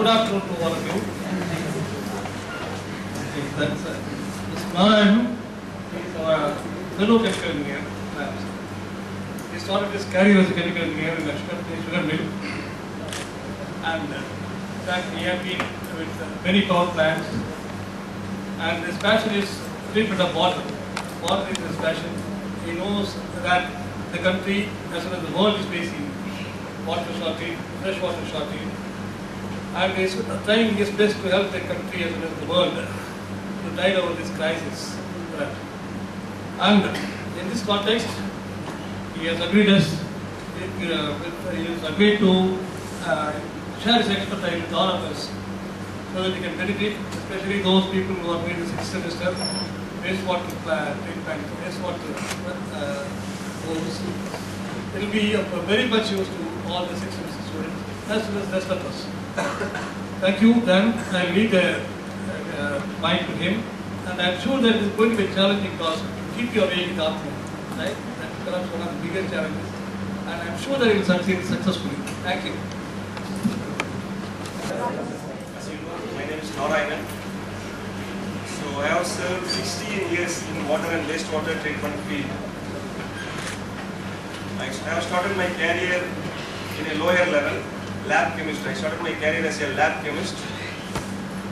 good afternoon to all of you. That's this man is our fellow chemical engineer. He started his career as a chemical engineer in a sugar mill. And in fact, he has been with many power plants. And his passion is treatment of water. Water is his passion. He knows that the country, as well as the world, is facing water shortage, fresh water shortage. And he is trying his best to help the country as well as the world to tide over this crisis. And in this context, he has agreed to share his expertise with all of us so that we can benefit, especially those people who are doing the 6th semester wastewater treatment, wastewater course. It will be of very much use to all the 6th semester students as well as the rest of us. Thank you. Then I will leave the mic to him, and I am sure that it is going to be a challenging task to keep your way with Atma. Right? That's perhaps one of the biggest challenges, and I am sure that it will succeed successfully. Thank you. As you know, my name is Narayanan. So I have served 16 years in water and wastewater treatment field. I have started my career in a lower level, lab chemist. I started my career as a lab chemist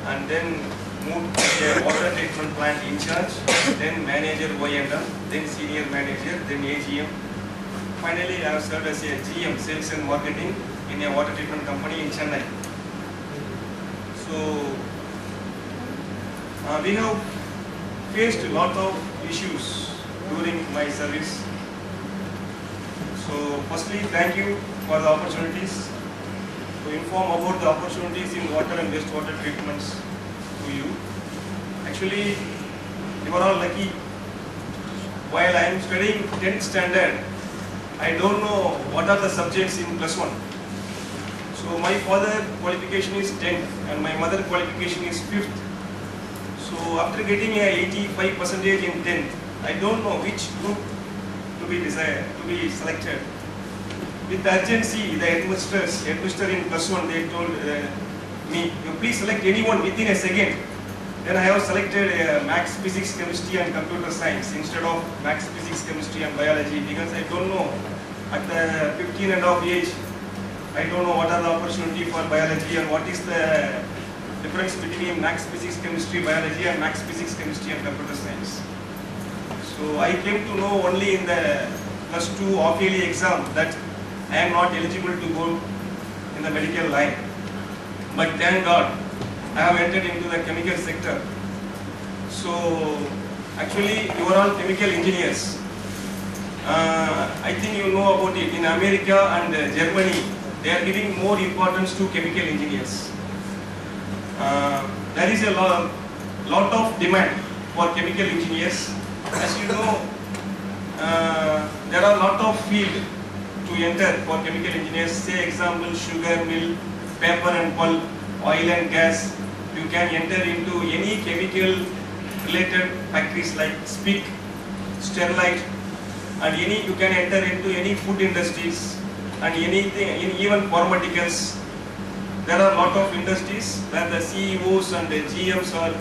and then moved to a water treatment plant in charge, then manager O&M, then senior manager, then AGM. Finally, I have served as a GM, sales and marketing, in a water treatment company in Chennai. So, we have faced a lot of issues during my service. So, firstly, thank you for the opportunities to inform about the opportunities in water and wastewater treatments to you. Actually, you are all lucky. While I am studying 10th standard, I don't know what are the subjects in +1. So my father qualification is 10th and my mother qualification is 5th. So after getting a 85% in 10th, I don't know which group to be selected. With urgency, the headmaster in +1, they told me, you please select anyone within a second. Then I have selected Maths, Physics, Chemistry and Computer Science instead of Maths, Physics, Chemistry and Biology, because I don't know at the 15 and a half age, I don't know what are the opportunity for biology and what is the difference between Maths, Physics, Chemistry, Biology and Maths, Physics, Chemistry and Computer Science. So I came to know only in the +2 half-yearly exam that I am not eligible to go in the medical line. But thank God, I have entered into the chemical sector. So actually, you are all chemical engineers. I think you know about it. In America and Germany, they are giving more importance to chemical engineers. There is a lot of demand for chemical engineers. As you know, there are a lot of field to enter for chemical engineers. Say example, sugar mill, paper and pulp, oil and gas. You can enter into any chemical related factories like SPIC, Sterlite, and you can enter into any food industries and anything, even pharmaceuticals. There are a lot of industries where the CEOs and the GMs are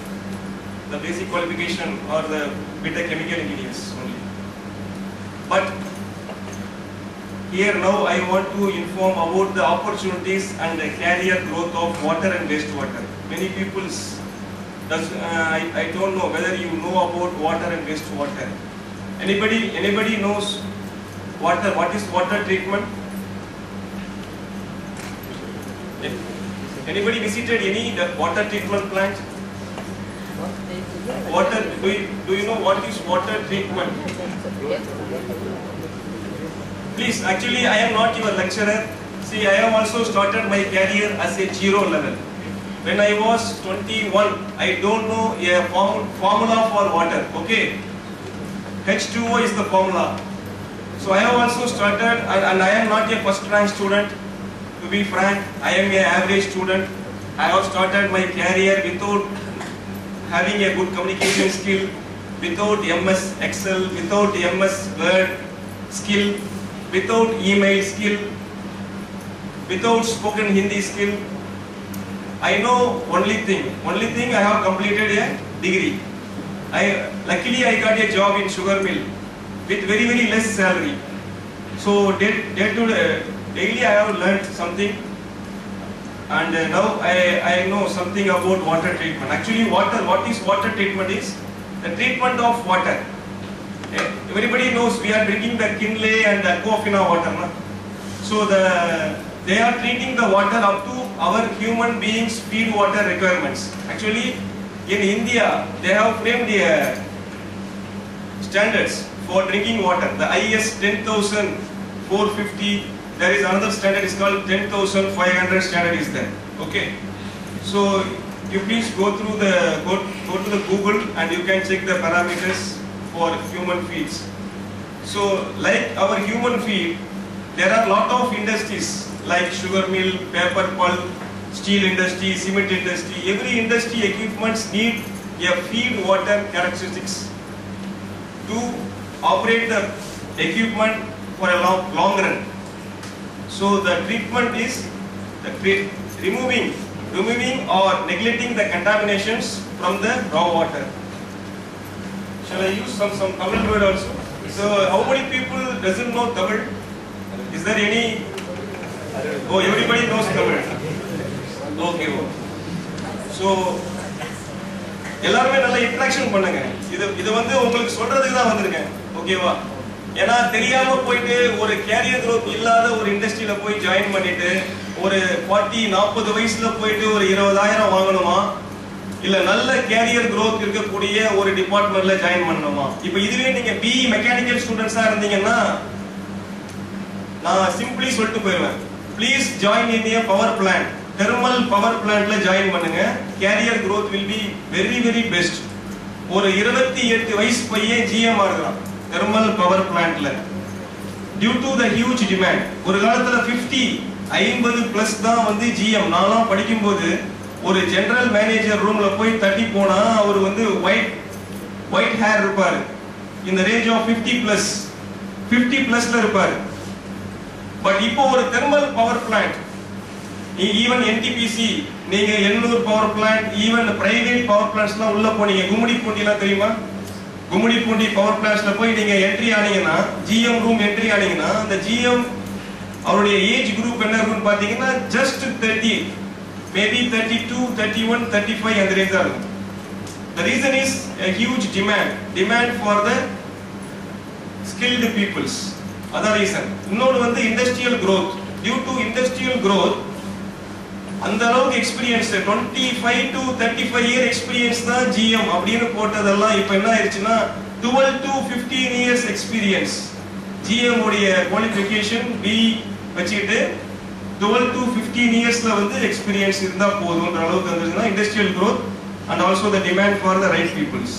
the basic qualification or the better chemical engineers only. But here now I want to inform about the opportunities and the career growth of water and wastewater. Many people, I don't know whether you know about water and wastewater. Anybody knows water? What is water treatment? Anybody visited any water treatment plant? Water. Do you know what is water treatment? Please, actually, I am not your lecturer. See, I have also started my career as a 0 level. When I was 21, I don't know a formula for water. Okay, H2O is the formula. So I have also started, and I am not a first rank student. To be frank, I am an average student. I have started my career without having a good communication skill, without MS Excel, without MS Word skill, without email skill, without spoken Hindi skill. I know only thing I have completed a degree. Luckily I got a job in sugar mill with very less salary. So daily I have learned something, and now I know something about water treatment. Actually what is water treatment is the treatment of water. Everybody knows we are drinking the Kinley and the Aquafina water. No? So they are treating the water up to our human beings' feed water requirements. Actually, in India, they have framed standards for drinking water. The IS 10,450. There is another standard is called 10,500 standard is there. Okay. So you please go to the Google and you can check the parameters for human feeds. So like our human feed, there are lot of industries like sugar mill, paper pulp, steel industry, cement industry. Every industry equipments need a feed water characteristics to operate the equipment for a long run. So the treatment is removing or neglecting the contaminations from the raw water. Shall I use some Tamil word also? So how many people doesn't know Tamil? Is there any? Oh, everybody knows Tamil. Okay. So எல்லாரும் நல்ல interaction பண்ணுங்க. இது வந்து உங்களுக்கு சொல்றதுக்கு தான் வந்திருக்கேன். ஓகேவா? ஏன்னா தெரியாம போயிட்டு ஒரு கேரியர் growth இல்லாத ஒரு இண்டஸ்ட்ரியில போய் ஜாயின் பண்ணிட்டு ஒரு 40-40 வயசுல போயிட்டு ஒரு 20,000 வாங்கணுமா? இல்ல நல்ல கேரியர் growth இருக்கக்கூடிய ஒரு டிபார்ட்மெண்ட்ல ஜாயின் பண்ணணுமா? இப்போ இதுவே நீங்க BE மெக்கானிக்கல் ஸ்டூடண்ட்ஸா இருந்தீங்கன்னா நான் சிம்பிளி சொல்லிட்டு போயிடுவேன். Please join in a power plant. Thermal power பிளான்ட்ல ஜாயின் பண்ணுங்க. Career growth will be very best. ஒரு 28 வயசு பையன் GM ஆகுறான் தெர்மல் பவர் பிளான்ட்ல. Due to the huge demand. ஒரு காலத்துல 50 பிளஸ் தான் வந்து GM. நான்லாம் படிக்கும்போது ஒரு ஜெனரல் மேனேஜர் ரூம்ல போய் தட்டி போனா அவர் வந்து ஒயிட் ஹேர் இருப்பாரு. இந்த ரேஞ்ச் ஆஃப் 50 பிளஸ்ல இருப்பாரு. பட் இப்போ ஒரு thermal power plant, even NTPC, நீங்க Ennore power plant, even private power பிளான்ட்ஸ்லாம் உள்ள போனீங்க. கும்மிடிப்பூண்டிலாம் தெரியுமா? கும்மிடிப்பூண்டி பவர் பிளான்ட்ஸ்ல போய் நீங்க என்ட்ரி ஆனீங்கன்னா, GM ரூம் என்ட்ரி ஆனீங்கன்னா, அந்த GM அவருடைய ஏஜ் குரூப் என்ன இருக்குன்னு பாத்தீங்கன்னா ஜஸ்ட் 30, மேபி 32, 31, 35 அந்த ரேஞ்சா இருக்கும். The reason is a huge demand for the skilled peoples. அதான் ரீசன். இன்னொரு வந்து industrial growth. Due to industrial growth, அந்த அளவுக்கு எக்ஸ்பீரியன்ஸ் 25 to 35 இயர் எக்ஸ்பீரியன்ஸ் தான் GM அப்படின்னு போட்டதெல்லாம் இப்போ என்ன ஆயிடுச்சுன்னா 12 to 15 இயர்ஸ் எக்ஸ்பீரியன்ஸ். GM உடைய குவாலிஃபிகேஷன் B வச்சுக்கிட்டு 12 to 15 இயர்ஸ்ல வந்து எக்ஸ்பீரியன்ஸ் இருந்தா போதும்ன்ற அளவுக்கு வந்துருச்சுன்னா industrial growth and also the demand for the right peoples.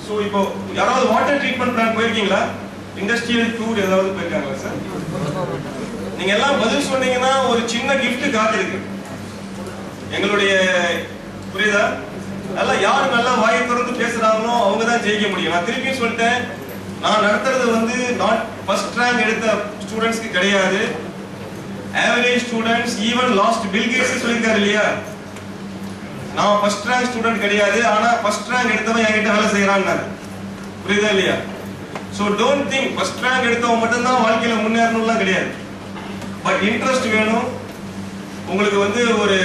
So இப்போ யாராவது வாட்டர் ட்ரீட்மெண்ட் பிளான்ட் போயிருக்கீங்களா? இண்டஸ்ட்ரியல் டூர் ஏதாவது போயிருக்காங்களா சார்? நீங்க எல்லாம் பதில் சொன்னீங்கன்னா ஒரு சின்ன கிஃப்ட் காத்திருக்கு எங்களுடைய. புரியுதா? நல்லா யார் நல்லா வாயை திறந்து பேசுறாங்களோ அவங்க தான் ஜெயிக்க முடியும். நான் திருப்பியும் சொல்லிட்டேன், நான் நடத்துறது வந்து நாட் ஃபர்ஸ்ட் ரேங்க் எடுத்த ஸ்டூடெண்ட்ஸ்க்கு கிடையாது. Average students, even last Bill Gates சொல்லியிருக்காரு இல்லையா, நான் ஃபர்ஸ்ட் ரேங்க் ஸ்டூடெண்ட் கிடையாது, ஆனா ஃபர்ஸ்ட் ரேங்க் எடுத்தவன் என்கிட்ட வேலை செய்யறான்னாரு. புரியுதா இல்லையா? So don't think first rank எடுத்தவன் மட்டும் தான் வாழ்க்கையில முன்னேறணும்லாம் கிடையாது. பட் இன்ட்ரெஸ்ட் வேணும் உங்களுக்கு. வந்து ஒரு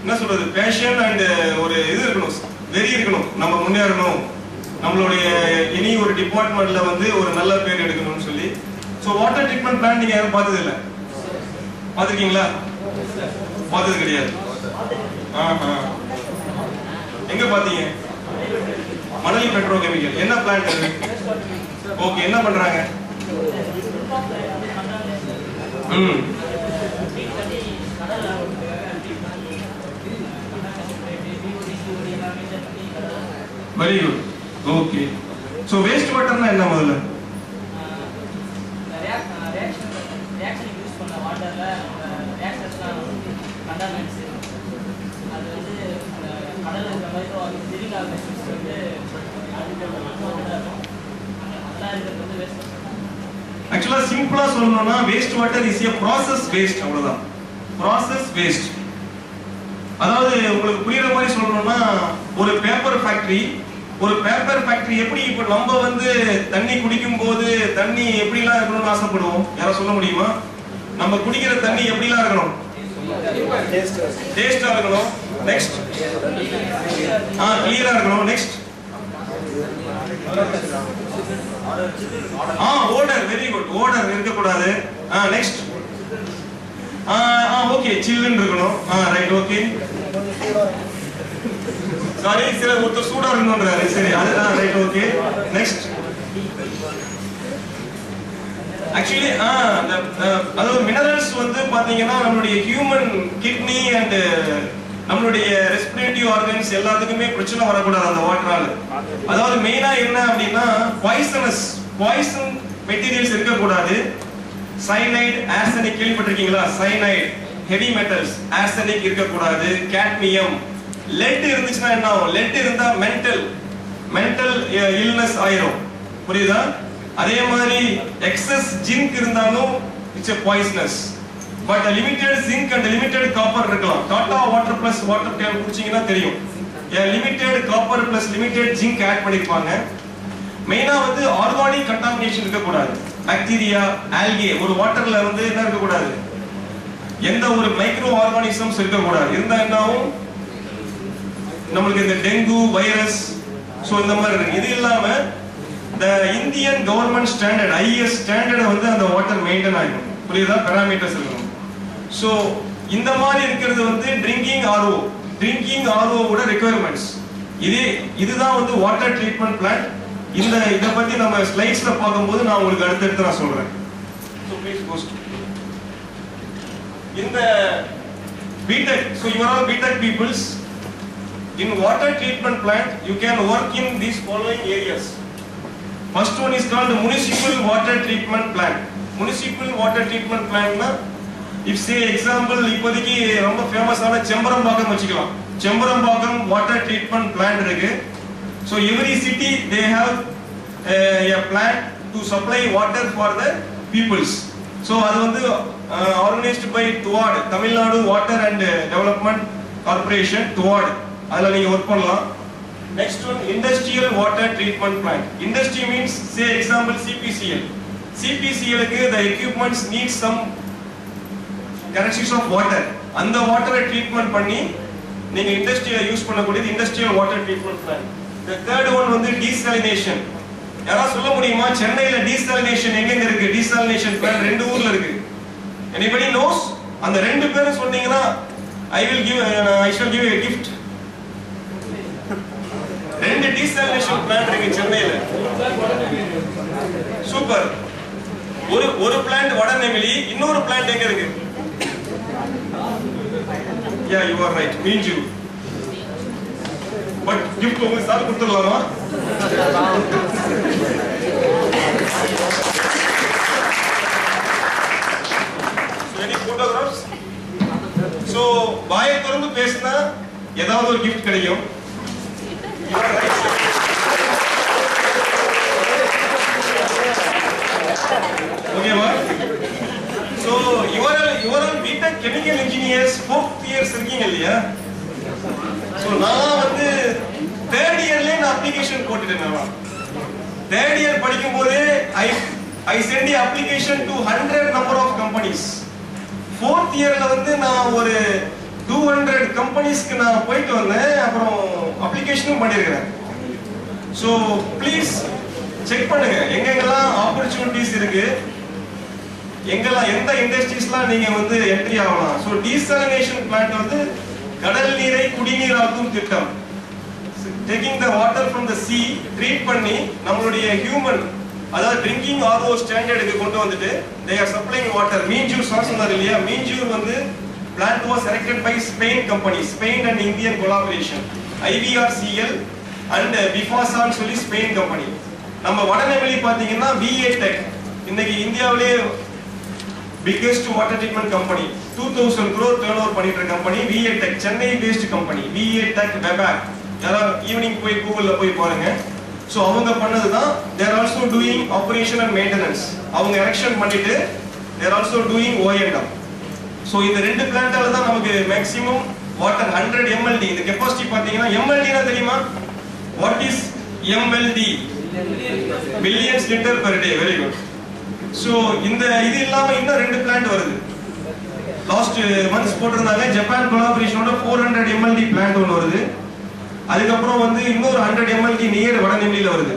என்ன சொல்றது, பேஷன் அண்ட் ஒரு இது இருக்கணும், வெறி இருக்கணும். நம்ம முன்னேறணும், நம்மளுடைய இனி ஒரு டிபார்ட்மெண்ட்ல வந்து ஒரு நல்ல பேர் எடுக்கணும்னு சொல்லி. ஸோ வாட்டர் ட்ரீட்மெண்ட் பிளான் நீங்க யாரும் பார்த்தது இல்லை? பார்த்துருக்கீங்களா? பார்த்தது கிடையாது. எங்க பாத்தீங்க? Manali petro chemical. என்ன பிளான்ட் அது? ஓகே, என்ன பண்றாங்க? Very good. Okay. So waste வாட்டர்னா என்ன முதல்ல? ரியாக்ஷன் யூஸ் பண்ண வாட்டர்ல ரியாக்ஷன்ஸ்லாம் கண்டாமினன்ட்ஸ் அது வந்து கடல்ல இருக்க மாதிரி சிலிக்கா மெஷின்ஸ் வந்து அதெல்லாம் இருக்கிறது வந்து வேஸ்ட். ஆக்சுவலா சிம்பிளா சொல்லணும்னா waste water is a process waste, அவ்வளவுதான். Process waste. அதாவது உங்களுக்கு புரியுற மாதிரி சொல்லணும்னா, ஒரு பேப்பர் ஃபேக்டரி எப்படி இப்ப நம்ம வந்து தண்ணி குடிக்கும் போது தண்ணி எப்படிலாம் இருக்கணும்னு ஆசைப்படுவோம்? யாரும் சொல்ல முடியுமா? நம்ம குடிக்கிற தண்ணி எப்படிலாம் இருக்கணும்? டேஸ்டா இருக்கணும். நெக்ஸ்ட் கிளியரா இருக்கணும். நெக்ஸ்ட் ஓடர், வெரி குட், ஓடர் இருக்க கூடாது. நெக்ஸ்ட் ஓகே, சில்லுன்னு இருக்கணும். Right, okay. சாரி, சில ஒருத்தர் சூடா இருக்கணும்ன்றாரு. சரி, அதுதான் ரைட், ஓகே. நெக்ஸ்ட் ஆக்சுவலி அதாவது மினரல்ஸ் வந்து பாத்தீங்கன்னா நம்மளுடைய ஹியூமன் கிட்னி அண்ட் நம்மளுடைய ரெஸ்பிரேட்டிவ் ஆர்கன்ஸ் எல்லாத்துக்குமே பிரச்சனை வரக்கூடாது அந்த வாட்டரால. அதாவது மெயினா என்ன அப்படின்னா பாய்சன் மெட்டீரியல்ஸ் இருக்கக்கூடாது. சைனைட், ஆர்சனிக் கேள்விப்பட்டிருக்கீங்களா? சைனைட், ஹெவி மெட்டல்ஸ், ஆர்சனிக் இருக்கக்கூடாது. கேட்மியம், லெட் இருந்துச்சுன்னா என்ன ஆகும்? லெட் இருந்தா மென்டல் இல்னஸ் ஆயிரும். புரியுதா? அதே மாதிரி எக்ஸஸ் ஜிங்க் இருந்தாலும் it's a poisonous. But limited zinc and limited copper இருக்கலாம். Tata water plus water can குடிச்சீங்கன்னா தெரியும். Limited copper plus limited zinc add பண்ணிருப்பாங்க. மெயினா வந்து ஆர்கானிக் கண்டாமினேஷன் இருக்கக்கூடாது. பாக்டீரியா, ஆல்கே, ஒரு வாட்டர்ல வந்து என்ன இருக்கக்கூடாது? எந்த ஒரு மைக்ரோ ஆர்கானிசம்ஸ் இருக்கக்கூடாது. இருந்தா என்ன ஆகும்? நம்மளுக்கு இந்த டெங்கு வைரஸ் இந்த மாதிரி இருக்கு. இது இல்லாம the Indian government standard, IS standard வந்து அந்த வாட்டர் மெயின்டைன் ஆகும். புரியுதா? பாராமீட்டர்ஸ் இருக்கணும். சோ இந்த மாதிரி இருக்கிறது வந்து ட்ரிங்கிங் RO ஓட ரெக்குயர்மெண்ட்ஸ். இதுதான் வந்து வாட்டர் ட்ரீட்மெண்ட் பிளான்ட். இத பத்தி நம்ம ஸ்லைட்ஸ்ல பாக்கும்போது நான் உங்களுக்கு அடுத்து நான் சொல்றேன். சோ ப்ளீஸ் கோ டு இந்த BTech. So you are all BTech peoples. In water treatment plant you can work in these following areas. First one is called municipal water treatment plant. Municipal water treatment plant na, if say example இப்போதைக்கு ரொம்ப ஃபேமஸான செம்பரம்பாக்கம் வச்சுக்கலாம். Chembarambakkam water treatment plant இருக்கு. So every city they have a plant to supply water for the peoples. So அது வந்து organized by TUWAD, Tamil Nadu Water and Development Corporation, TUWAD. அதுல நீங்க work பண்ணலாம். Next one, industrial water treatment plant. Industry means say example CPCL. CPCL க்கு the equipments need some characteristics of water. அந்த வாட்டரை treatment பண்ணி நீங்க இண்டஸ்ட்ரியில use பண்ணக்கூடியது industrial water treatment plant. The third one வந்து desalination. யாராவது சொல்ல முடியுமா சென்னையில டீசாலினேஷன் எங்க இருக்கு? டீசாலினேஷன் பிளான்ட் ரெண்டு ஊர்ல இருக்கு. Anybody knows? அந்த ரெண்டு பேரும் சொன்னீங்கன்னா I shall give you a gift. ரெண்டு டீசாலினேஷன் பிளான்ட் இருக்கு சென்னையில. சூப்பர். ஒரு பிளான்ட் வடநெமிலி, இன்னொரு பிளான்ட் எங்க இருக்கு? Yeah, you are right. Minjur. But gift உங்களுக்கு சார் கொடுத்துடலாமா? So any photographs? So வாயை திறந்து பேசினா ஏதாவது ஒரு gift கிடைக்கும். You are right. Okay, ma? So you are all BTech chemical engineers, 4th years இருக்கீங்க இல்லையா? So நான் வந்து 3rd yearல நான் அப்ளிகேஷன் போட்டுட்டேன். 3rd year படிக்கும் போதே I send the application to 100 number of companies. 4th yearல வந்து நான் ஒரு 200 கம்பெனிஸ்க்கு நான் போயிட்டு வந்தேன். அப்புறம் அப்ளிகேஷனும் பண்ணிருக்கேன். So please செக் பண்ணுங்க எங்கெங்கெல்லாம் ஆப்பர்ச்சுனிட்டிஸ் இருக்கு, எங்கெல்லாம் எந்த இண்டஸ்ட்ரீஸ்லாம் நீங்க வந்து என்ட்ரி ஆகலாம். ஸோ டீசாலினேஷன் பிளான்ட் வந்து கடல் நீரை குடிநீராக்கும் திட்டம். Taking the water from the sea, treat பண்ணி நம்மளுடைய ஹியூமன் அதாவது ட்ரிங்கிங் RO ஸ்டாண்டர்டுக்கு கொண்டு வந்துட்டு they are supplying water. Minjur sir சொன்னார் இல்லையா? மீஞ்சூர் வந்து plant was erected by Spain company, Spain and Indian collaboration, IVRCL and பிஃபாசான்னு சொல்லி ஸ்பெயின் கம்பெனி. நம்ம வடநெமிலி பாத்தீங்கன்னா VA Tech, இன்னைக்கு இந்தியாவிலே biggest water treatment company, 2000 crore turnover பண்ணிட்டு இருக்க company VA Tech, Chennai based company VA Tech Webac. யாராவது ஈவினிங் போய் கூகுள்ல போய் பாருங்க. சோ அவங்க பண்ணதுதான். they are also doing operation and maintenance. அவங்க எரெக்ஷன் பண்ணிட்டு they are also doing O&M. So இந்த ரெண்டு பிளான்ட்டால தான் நமக்கு மேக்ஸிமம் வாட்டர் 100 mld. இந்த கெப்பாசிட்டி பார்த்தீங்கன்னா mld தெரியுமா? What is mld? Millions litre per day. Very good. So இந்த இது இல்லாம இன்னும் ரெண்டு பிளான்ட் வருது. லாஸ்ட் மந்த்ஸ் போட்டிருந்தாங்க. ஜப்பான் கொலாபரேஷனோட 400 mld பிளான்ட் ஒன்று வருது. அதுக்கப்புறம் வந்து இன்னொரு 100 mld நியர் வடநெல்லியில வருது.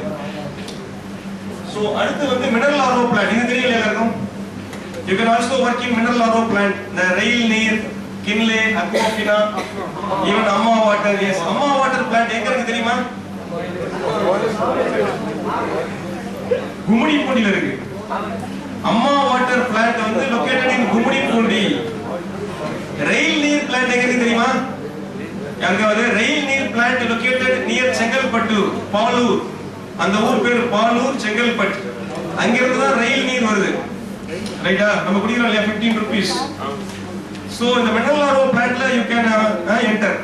ஸோ அடுத்து வந்து மினரல் ஆர்ஓ பிளான்ட். இது தெரியல எல்லாருக்கும். You can also work in mineral RO plant. இந்த ரயில் நீர், கின்லே, அக்வாஃபினா, ஈவன் அம்மா வாட்டர். எஸ், அம்மா வாட்டர் பிளான்ட் எங்க இருக்கு தெரியுமா? கும்மிடிப்பூண்டில இருக்கு. அம்மா வாட்டர் பிளான்ட் வந்து லொகேட்டட் இன் கும்மிடிப்பூண்டி. ரயில் நீர் பிளான்ட் எங்க இருக்கு தெரியுமா? யாருக்காவது? ரயில் நீர் plant located near Chengalpattu, Palur. அந்த ஊர் பேர் பாலூர், செங்கல்பட்டு. அங்க இருந்து தான் ரயில் நீர் வருது. ரைட்டா? நம்ம குடிக்கிறோம் இல்லையா 15 rupees. சோ இந்த மினரல் ஆர்ஓ பிளான்ட்ல யூ கேன் என்டர்.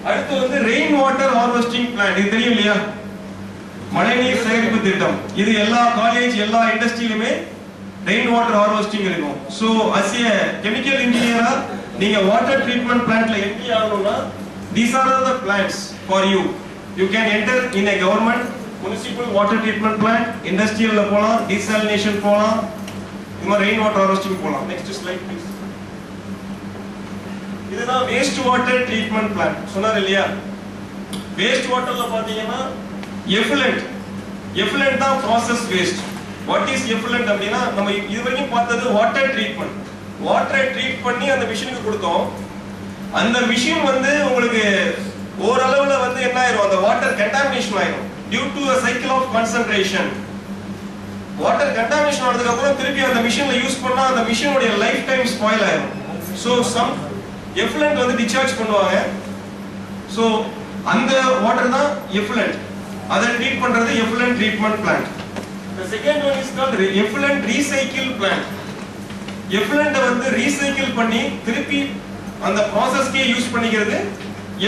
அடுத்து வந்து ரெயின் வாட்டர் ஹார்வெஸ்டிங் பிளான்ட். இது தெரியும் இல்லையா? மழைநீர் சேகரிப்பு திட்டம். இது எல்லா காலேஜ், எல்லா இண்டஸ்ட்ரியிலுமே ரெயின் வாட்டர் ஹார்வெஸ்டிங் இருக்கும். So as a chemical engineer நீங்க வாட்டர் ட்ரீட்மென்ட் பிளான்ட்ல என்ட்ரி ஆகணும்னா these are the plants for you. You can enter in a government municipal water treatment plant, industrial la போலாம், desalination போலாம், இந்த rain water harvesting போலாம். Next slide please. இதுதான் waste water treatment plant. சொன்னார் இல்லையா? Waste வாட்டர்ல பாத்தீங்கன்னா எஃப்லுவென்ட். எஃப்லுவென்ட் தான் process waste. What is effluent அப்படினா நம்ம இதுவரைக்கும் பார்த்தது வாட்டர் ட்ரீட்மென்ட். வாட்டரை ட்ரீட் பண்ணி அந்த மிஷினுக்கு கொடுத்தோம். அந்த மிஷின் வந்து உங்களுக்கு ஓரளவுல வந்து என்ன ஆயிரும்? அந்த வாட்டர் கண்டாமினேஷன் ஆயிரும் due to a cycle of concentration. Water contamination ஆனதுக்கு அப்புறம் திருப்பி அந்த மிஷின்ல யூஸ் பண்ணா அந்த மிஷினோட லைஃப் டைம் ஸ்பாயில் ஆயிரும். சோ சம் எஃப்லுவென்ட் வந்து டிஸ்சார்ஜ் பண்ணுவாங்க. சோ அந்த வாட்டர் தான் எஃப்லுவென்ட். அதை ட்ரீட் பண்றது effluent treatment plant. The second one is called effluent recycle plant. effluent வந்து ரீசைக்கிள் பண்ணி திருப்பி அந்த ப்ராசஸ்க்கே யூஸ் பண்ணிக்கிறது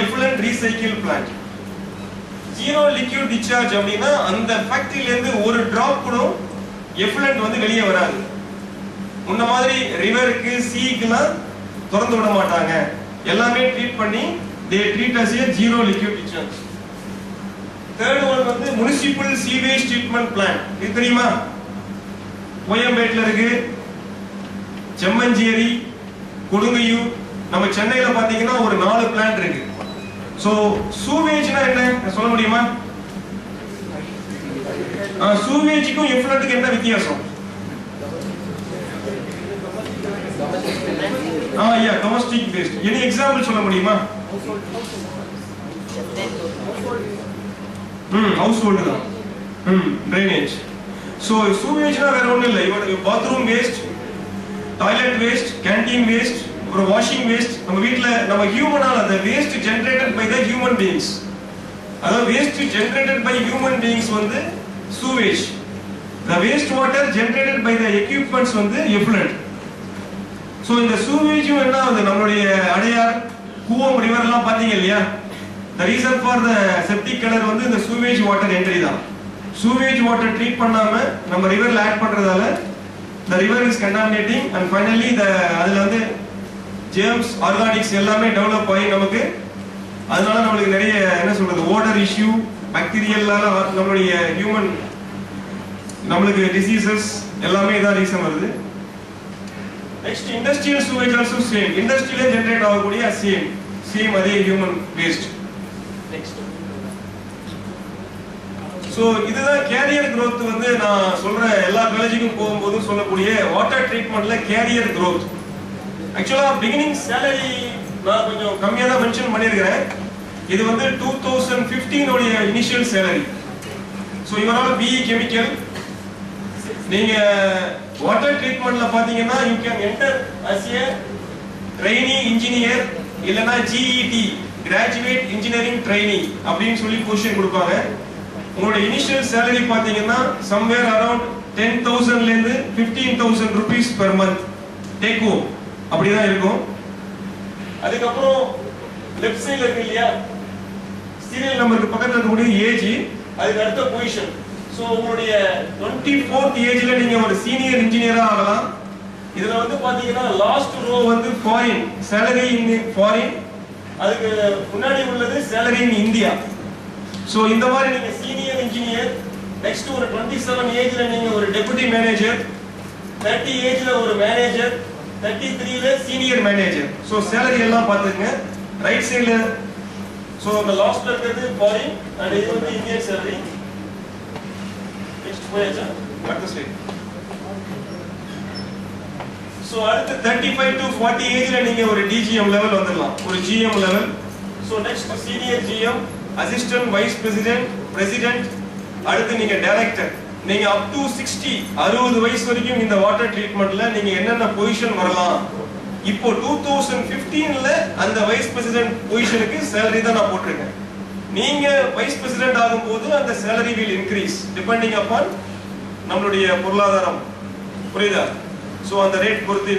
effluent recycle plant. Zero liquid discharge அப்படினா அந்த ஃபேக்டரியில இருந்து ஒரு டிராப் கூட effluent வந்து வெளியே வராது. முன்ன மாதிரி ரிவருக்கு, சீக்குலாம் திறந்து விட மாட்டாங்க. எல்லாமே ட்ரீட் பண்ணி they treat as a zero liquid discharge. Third one வந்து municipal sewage treatment plant. இது தெரியுமா? கோயம்பேட்ல இருக்கு, செம்மஞ்சேரி, கொடுங்கையூர். நம்ம சென்னையில பாத்தீங்கன்னா ஒரு 4 பிளான்ட் இருக்கு. சோ சூவேஜ்னா என்ன சொல்ல முடியுமா? சூவேஜ்க்கும் எஃப்லுவென்ட்க்கு என்ன வித்தியாசம்? யா டொமஸ்டிக் வேஸ்ட். எனி எக்ஸாம்பிள் சொல்ல முடியுமா? ஹவுஸ்ஹோல்ட் தான். ட்ரைனேஜ். சோ சூவேஜ்னா வேற ஒண்ணும் இல்ல. இவங்க bathroom waste, toilet waste, canteen waste, ஒரு வாஷிங் வேஸ்ட். நம்ம வீட்ல நம்ம ஹியூமனால அந்த waste generated by the human beings. அதாவது waste generated by human beings வந்து sewage. the waste water generated by the equipments வந்து effluent. சோ இந்த சூவேஜும் என்ன ஆகுது? நம்மளுடைய அடையார், கூவம், ரிவர்லாம் பாத்தீங்க இல்லையா? the reason for the septic color வந்து இந்த sewage water entry தான். sewage water ட்ரீட் பண்ணாம நம்ம ரிவர்ல add பண்றதால the river is contaminating and finally அதுல வந்து germs, organics எல்லாமே டெவலப் ஆகி நமக்கு அதனால நமக்கு நிறைய என்ன சொல்றது ஓடர் இஷ்யூ, பாக்டீரியலால நம்மளுடைய ஹியூமன் நமக்கு டிசீசஸ் எல்லாமே இதான் ரீசன் வருது. Next industrial sewage also same. இண்டஸ்ட்ரியில ஜெனரேட் ஆகக்கூடிய சேம் அதே ஹியூமன் வேஸ்ட். நெக்ஸ்ட். சோ இதுதான் கேரியர் growth வந்து நான் சொல்ற எல்லா காலேஜுக்கும் போகும்போது சொல்லக்கூடிய வாட்டர் ட்ரீட்மென்ட்ல கேரியர் growth. ஆக்சுவலா பிகினிங் salary நான் கொஞ்சம் கம்மியா தான் மென்ஷன் பண்ணிருக்கேன். இது வந்து 2015 உடைய initial salary. So you are all BE chemical. நீங்க வாட்டர் ட்ரீட்மென்ட்ல பாத்தீங்கன்னா you can enter as a trainee engineer இல்லனா GET graduate engineering trainee அப்படினு சொல்லி பொசிஷன் கொடுப்பாங்க. உங்களோட இனிஷியல் salary பாத்தீங்கன்னா somewhere around 10,000 ல இருந்து 15,000 rupees per month take home அப்படிதான் இருக்கும். அதுக்கு அப்புறம் லெஃப்ட் சைடுல இருக்கு இல்லையா சீரியல் நம்பருக்கு பக்கத்துல இருக்கக்கூடிய ஏஜ், அதுக்கு அடுத்த பொசிஷன். சோ உங்களுடைய 24th ஏஜ்ல நீங்க ஒரு சீனியர் இன்ஜினியரா ஆகலாம் இதுல வந்து பாத்தீங்கன்னா லாஸ்ட் ரோ வந்து ஃபாரின் salary in ஃபாரின், அதுக்கு முன்னாடி உள்ளது salary in இந்தியா. சோ இந்த மாதிரி நீங்க சீனியர் இன்ஜினியர், நெக்ஸ்ட் ஒரு 27 ஏஜ்ல நீங்க ஒரு டெபுட்டி மேனேஜர், 30 ஏஜ்ல ஒரு மேனேஜர், 33ல சீனியர் மேனேஜர். சோ salary எல்லாம் பாத்துங்க. ரைட் சைடுல சோ the லாஸ்ட்ல இருக்கிறது ஃபாரின் and இது வந்து இந்தியன் salary. நெக்ஸ்ட் போயாச்சா? அடுத்த ஸ்லைட். சோ அடுத்து 35 to 40 ஏஜ்ல நீங்க ஒரு DGM லெவல் வந்துடலாம், ஒரு GM level. So next senior GM, assistant vice president, president, அடுத்து நீங்க டைரக்டர். நீங்க அப் டு 60 வயசு வரைக்கும் இந்த வாட்டர் ட்ரீட்மெண்ட்ல நீங்க என்னென்ன பொசிஷன் வரலாம். இப்போ 2015ல அந்த வைஸ் பிரசிடென்ட் பொசிஷனுக்கு salary தான் நான் போட்டிருக்கேன். நீங்க வைஸ் பிரசிடென்ட் ஆகும்போது அந்த salary will increase depending upon நம்மளுடைய பொருளாதாரம். புரியுதா? சோ அந்த ரேட் பொறுத்து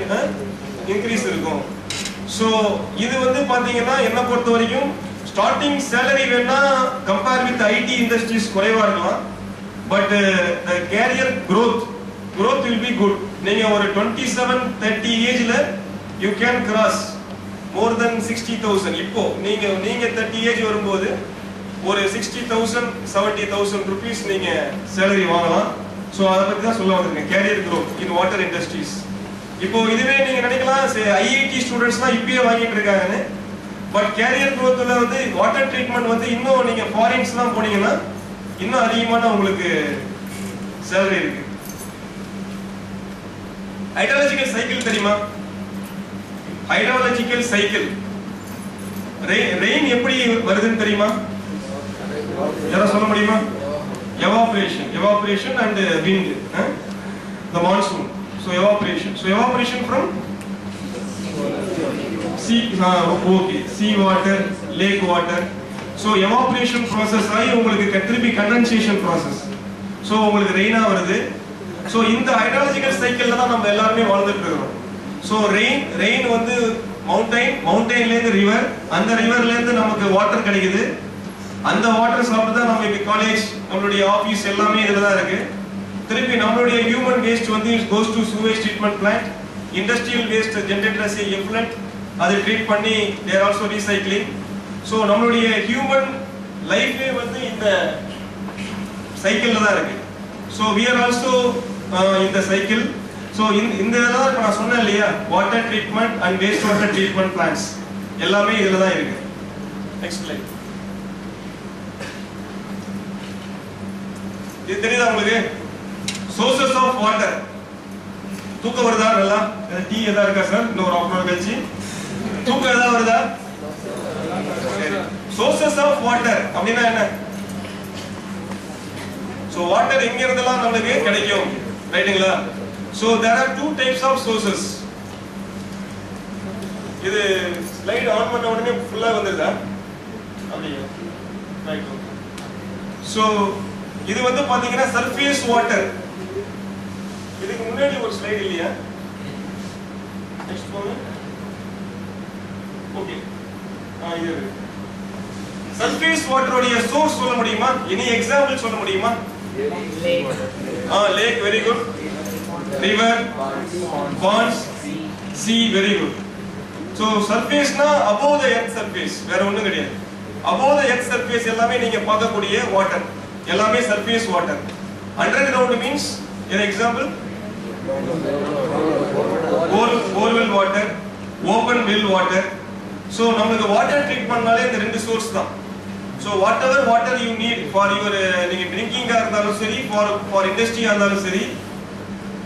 இன்க்ரீஸ் இருக்கும். சோ இது வந்து பாத்தீங்கன்னா என்ன பொறுத்த வரைக்கும் ஸ்டார்டிங் salary வேணா கம்பேர் வித் IT இண்டஸ்ட்ரீஸ் குறைவா இருக்கலாம், but the career growth will be good. நீங்க ஒரு 27-30 ஏஜ்ல you can cross more than 60,000. இப்போ நீங்க 30 ஏஜ் வரும்போது ஒரு 60,000 70,000 rupees நீங்க salary வாங்கலாம். சோ அத பத்தி தான் சொல்ல வந்திருக்கேன், career growth in water industries. இப்போ இதுவே நீங்க நினைக்கலாம் IIT ஸ்டூடண்ட்ஸ்லாம் இப்பயே வாங்கிட்டு இருக்காங்கன்னு, பட் கேரியர் growthல வந்து வாட்டர் ட்ரீட்மெண்ட் வந்து இன்னும் நீங்க ஃபாரின்ஸ்லாம் போனீங்கன்னா இன்னும் அதிகமான உங்களுக்கு salary இருக்கு. ஹைட்ராலஜிக்கல் சைக்கிள் தெரியுமா? ஹைட்ராலஜிக்கல் சைக்கிள் ரெயின் எப்படி வருதுன்னு தெரியுமா? யாரா சொல்ல முடியுமா? evaporation and wind, the monsoon. So evaporation from sea, okay, sea water, lake water. So evaporation process ஆகி உங்களுக்கு திருப்பி condensation process. So உங்களுக்கு ரெயினா வருது. So இந்த ஹைட்ராலஜிக்கல் சைக்கிள்ல தான் நம்ம எல்லாரும் வாழ்ந்துட்டு இருக்கோம். So ரெயின் வந்து மவுண்டன்ல இருந்து ரிவர், அந்த ரிவர்ல இருந்து நமக்கு வாட்டர் கிடைக்குது. அந்த வாட்டர் சாப்பிட்டு தான் நம்ம இப்ப காலேஜ், நம்மளுடைய ஆபீஸ் எல்லாமே இதுல தான் இருக்கு. திருப்பி நம்மளுடைய ஹியூமன் வேஸ்ட் வந்து goes to sewage treatment plant, industrial waste generated as a effluent, அதை ட்ரீட் பண்ணி they are also recycling. So நம்மளுடைய ஹியூமன் லைஃபே வந்து இந்த சைக்கிள்ல தான் இருக்கு. So we are also in the cycle. So இந்த இதெல்லாம் நான் சொன்னேன் இல்லையா, water treatment and waste water treatment plants எல்லாமே இதுல தான் இருக்கு. Next slide. இது தெரியுதா உங்களுக்கு? Sources of water. தூக்கம் வருதா? நல்லா டீ எதா இருக்கா சார்? இன்னொரு ஆஃப்டர் கழிச்சு தூக்கம் எதா வருதா? சோர்சஸ் ஆஃப் வாட்டர் அப்படின்னா என்ன? சோ வாட்டர் எங்க இருந்தெல்லாம் நமக்கு கிடைக்கும், ரைட்டுங்களா? So there are two types of sources. இது ஸ்லைட் ஆன் பண்ண உடனே ஃபுல்லா வந்துருதா? அப்படியே ரைட். சோ இது வந்து பாத்தீங்கன்னா சர்ஃபேஸ் வாட்டர். இதுக்கு முன்னாடி ஒரு ஸ்லைடு இல்லையா? நெக்ஸ்ட் போங்க. ஓகே, இது சர்ஃபேஸ் வாட்டரோட சோர்ஸ் சொல்ல முடியுமா? எனி எக்ஸாம்பிள் சொல்ல முடியுமா? Lake, very good. River, ponds, sea, very good. So surface na above the earth surface, வேற ஒண்ணும் கிடையாது. above the earth surface எல்லாமே நீங்க பார்க்கக்கூடிய வாட்டர் எல்லாமே surface water. underground means an example, borewell water, open well water. So நமக்கு water treat பண்ணாலே இந்த ரெண்டு சோர்ஸ் தான். So whatever water you need for your நீங்க ட்ரிங்கிங்கா இருந்தாலும் சரி, for industry இருந்தாலும் சரி,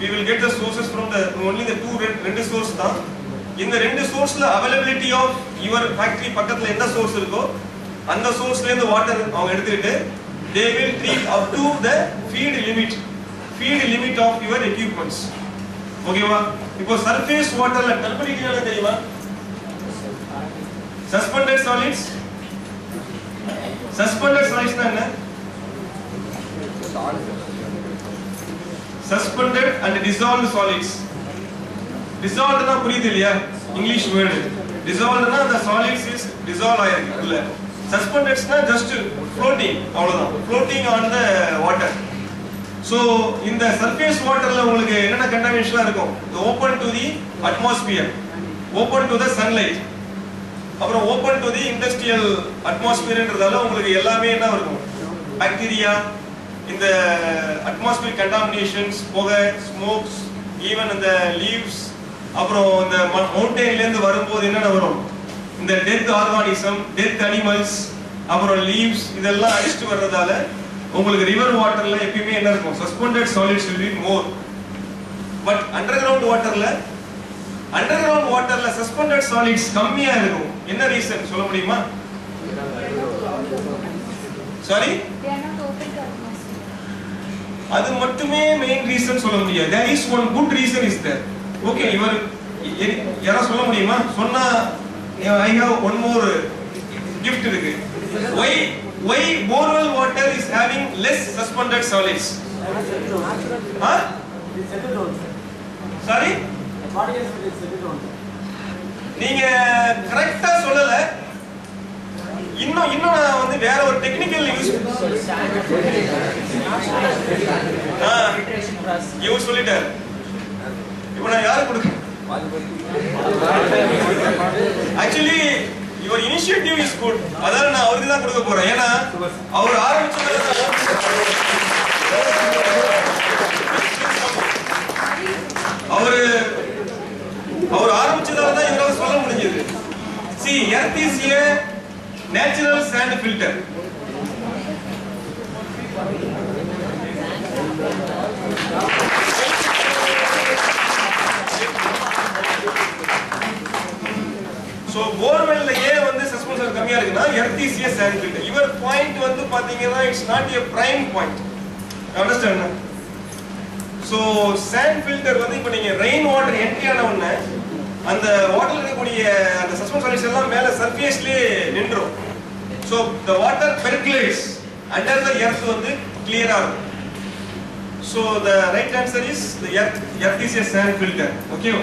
we will get the sources from the only the two ரெண்டு சோர்ஸ் தான். இந்த ரெண்டு சோர்ஸ்ல availability of your factory பக்கத்துல எந்த சோர்ஸ் இருக்கோ அந்த சோர்ஸ்ல இருந்து வாட்டர் அவங்க எடுத்துக்கிட்டு they will treat up to the feed limit of your equipments. ஓகேவா? இப்போ surface waterல turbidity என்ன தெரியுமா? suspended solids என்ன? suspended and dissolved solids. dissolved na புரியுது இல்லையா? English word. dissolved na the solids is dissolve ஆயிருக்கு இல்ல. suspended na just floating, அவ்வளவுதான், floating on the water. So இந்த சர்ஃபேஸ் வாட்டர்ல உங்களுக்கு என்னென்ன கண்டாமினேஷன்லாம் இருக்கும்? Open to the atmosphere, open to the sunlight, அப்புறம் ஓபன் டு தி இண்டஸ்ட்ரியல் அட்மாஸ்பியர்ன்றதால உங்களுக்கு எல்லாமே என்ன இருக்கும்? பாக்டீரியா, இந்த அட்மாஸ்பியர் கண்டாமினேஷன்ஸ், புகை, ஸ்மோக்ஸ், ஈவன் இந்த லீவ்ஸ், அப்புறம் இந்த மவுண்டன்ல இருந்து வரும்போது என்னென்ன வரும்? இந்த டெத் ஆர்கானிசம், டெத் அனிமல்ஸ், அப்புறம் லீவ்ஸ், இதெல்லாம் அடிச்சுட்டு வர்றதால உங்களுக்கு ரிவர் வாட்டர்ல எப்பயுமே என்ன இருக்கும்? Suspended solids will be more. But underground வாட்டர்ல சஸ்பெண்டட் சாலிட்ஸ் கம்மியா இருக்கும். என்ன ரீசன் சொல்ல முடியுமா? சாரி, அது மட்டுமே மெயின் ரீசன் சொல்ல முடியாது. there is one good reason is there. Okay, இவர் யாரா சொல்ல முடியுமா? சொன்னா I have one more gift இருக்கு. Why borewell water is having less suspended solids? Sorry? நீங்க கரெக்ட்டா சொல்லல. இன்னும் நான் வந்து வேற ஒரு டெக்னிக்கல் யூஸ் யூஸ் சொல்லிட்டார். இப்போ நான் யாருக்கு கொடுக்க? Actually your initiative is good. அதான் நான் அவருக்கு தான் கொடுக்க போறேன். ஏன்னா அவர் ஆரம்பிச்சதுல அவர் ஆரம்பிச்சதால தான் இதனால சொல்ல முடிஞ்சது. See, earth is a natural sand filter. So borewell ஏன் வந்து சஸ்பென்ஷன் கம்மியா இருக்குன்னா earth is a sand filter. இவர் பாயிண்ட் வந்து பாத்தீங்கன்னா it's not a prime point. Understand? So sand filter வந்து இப்போ நீங்க ரெயின் வாட்டர் என்ட்ரி ஆன உடனே அந்த வாட்டர்ல இருக்கக்கூடிய அந்த சஸ்பென்ஷன் சாலிட்ஸ் எல்லாம் மேல சர்ஃபேஸ்லயே நின்றும். So the water percolates under the earth வந்து clear ஆகும். So the right answer is the earth is a sand filter. Okay?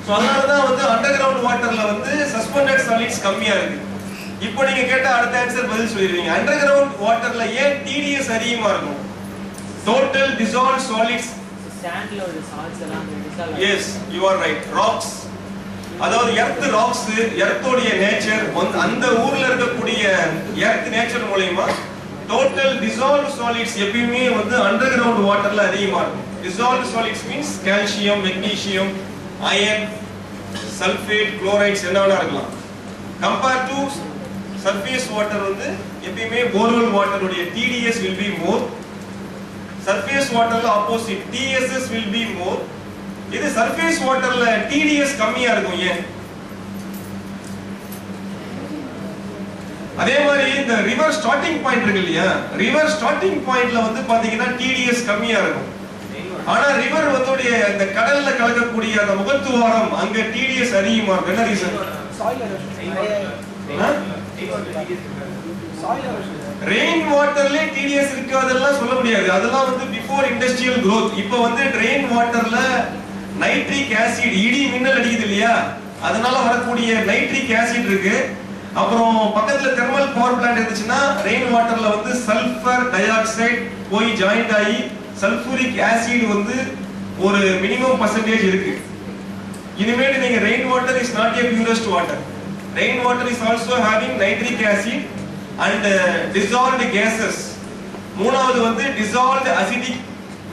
So அதனால தான் வந்து அண்டர்கிரவுண்ட் வாட்டர்ல வந்து சஸ்பெண்டட் சாலிட்ஸ் கம்மியா இருக்கு. இப்போ நீங்க கேட்ட அடுத்த ஆன்சர் பதில் சொல்லிடுவீங்க. அண்டர்கிரவுண்ட் வாட்டர்ல ஏன் TDS அதிகமா இருக்கும்? Total dissolved solids. சாண்ட்ல ஒரு சால்ட்ஸ் எல்லாம் dissolve. Yes, you are right. Rocks. அதாவது எர்த் ராக்ஸ், எர்த்தோடைய நேச்சர், அந்த ஊர்ல இருக்கக்கூடிய எர்த் நேச்சர் மூலமா டோட்டல் டிசால்வ்ட் சாலிட்ஸ் எப்பயுமே வந்து அண்டர்கிரவுண்ட் வாட்டர்ல அதிகமா இருக்கும். Dissolved solids means calcium, magnesium, iron, sulphate, chlorides என்ன வேணா இருக்கலாம். கம்பேர் டு சர்ஃபேஸ் வாட்டர் வந்து எப்பயுமே borewell வாட்டருடைய TDS will be more. Surface வாட்டர்ல opposite TSS will be more. இது சர்ஃபேஸ் வாட்டர்ல TDS கம்மியா இருக்கும். ஏன்? அதே மாதிரி இந்த ரிவர் ஸ்டார்டிங் பாயிண்ட் இருக்கு இல்லையா, ரிவர் ஸ்டார்டிங் பாயிண்ட்ல வந்து பாத்தீங்கன்னா TDS கம்மியா இருக்கும். ஆனா ரிவர் வந்து இந்த கடல்ல கலக்கக்கூடிய அந்த முகத்துவாரம் அங்க TDS அதிகமா இருக்கும். என்ன ரீசன்? ரெயின் வாட்டர்ல TDS இருக்காதெல்லாம் சொல்ல முடியாது. அதெல்லாம் வந்து பிஃபோர் இண்டஸ்ட்ரியல் growth. இப்போ வந்து ரெயின் வாட்டர்ல நைட்ரிக் ஆசிட், இடி மின்னல் அடிக்குது இல்லையா, அதனால வரக்கூடிய நைட்ரிக் ஆசிட் இருக்கு. அப்புறம் பக்கத்துல தெர்மல் பவர் பிளான்ட் இருந்துச்சுன்னா ரெயின் வாட்டர்ல வந்து சல்ஃபர் டை ஆக்சைடு போய் ஜாயிண்ட் ஆகி சல்ஃபூரிக் ஆசிட் வந்து ஒரு மினிமம் பர்சன்டேஜ் இருக்கு. இனிமேல் நீங்க rain water is not a purest water. Rain water is also having nitric acid and dissolved gases. மூணாவது வந்து dissolved acidic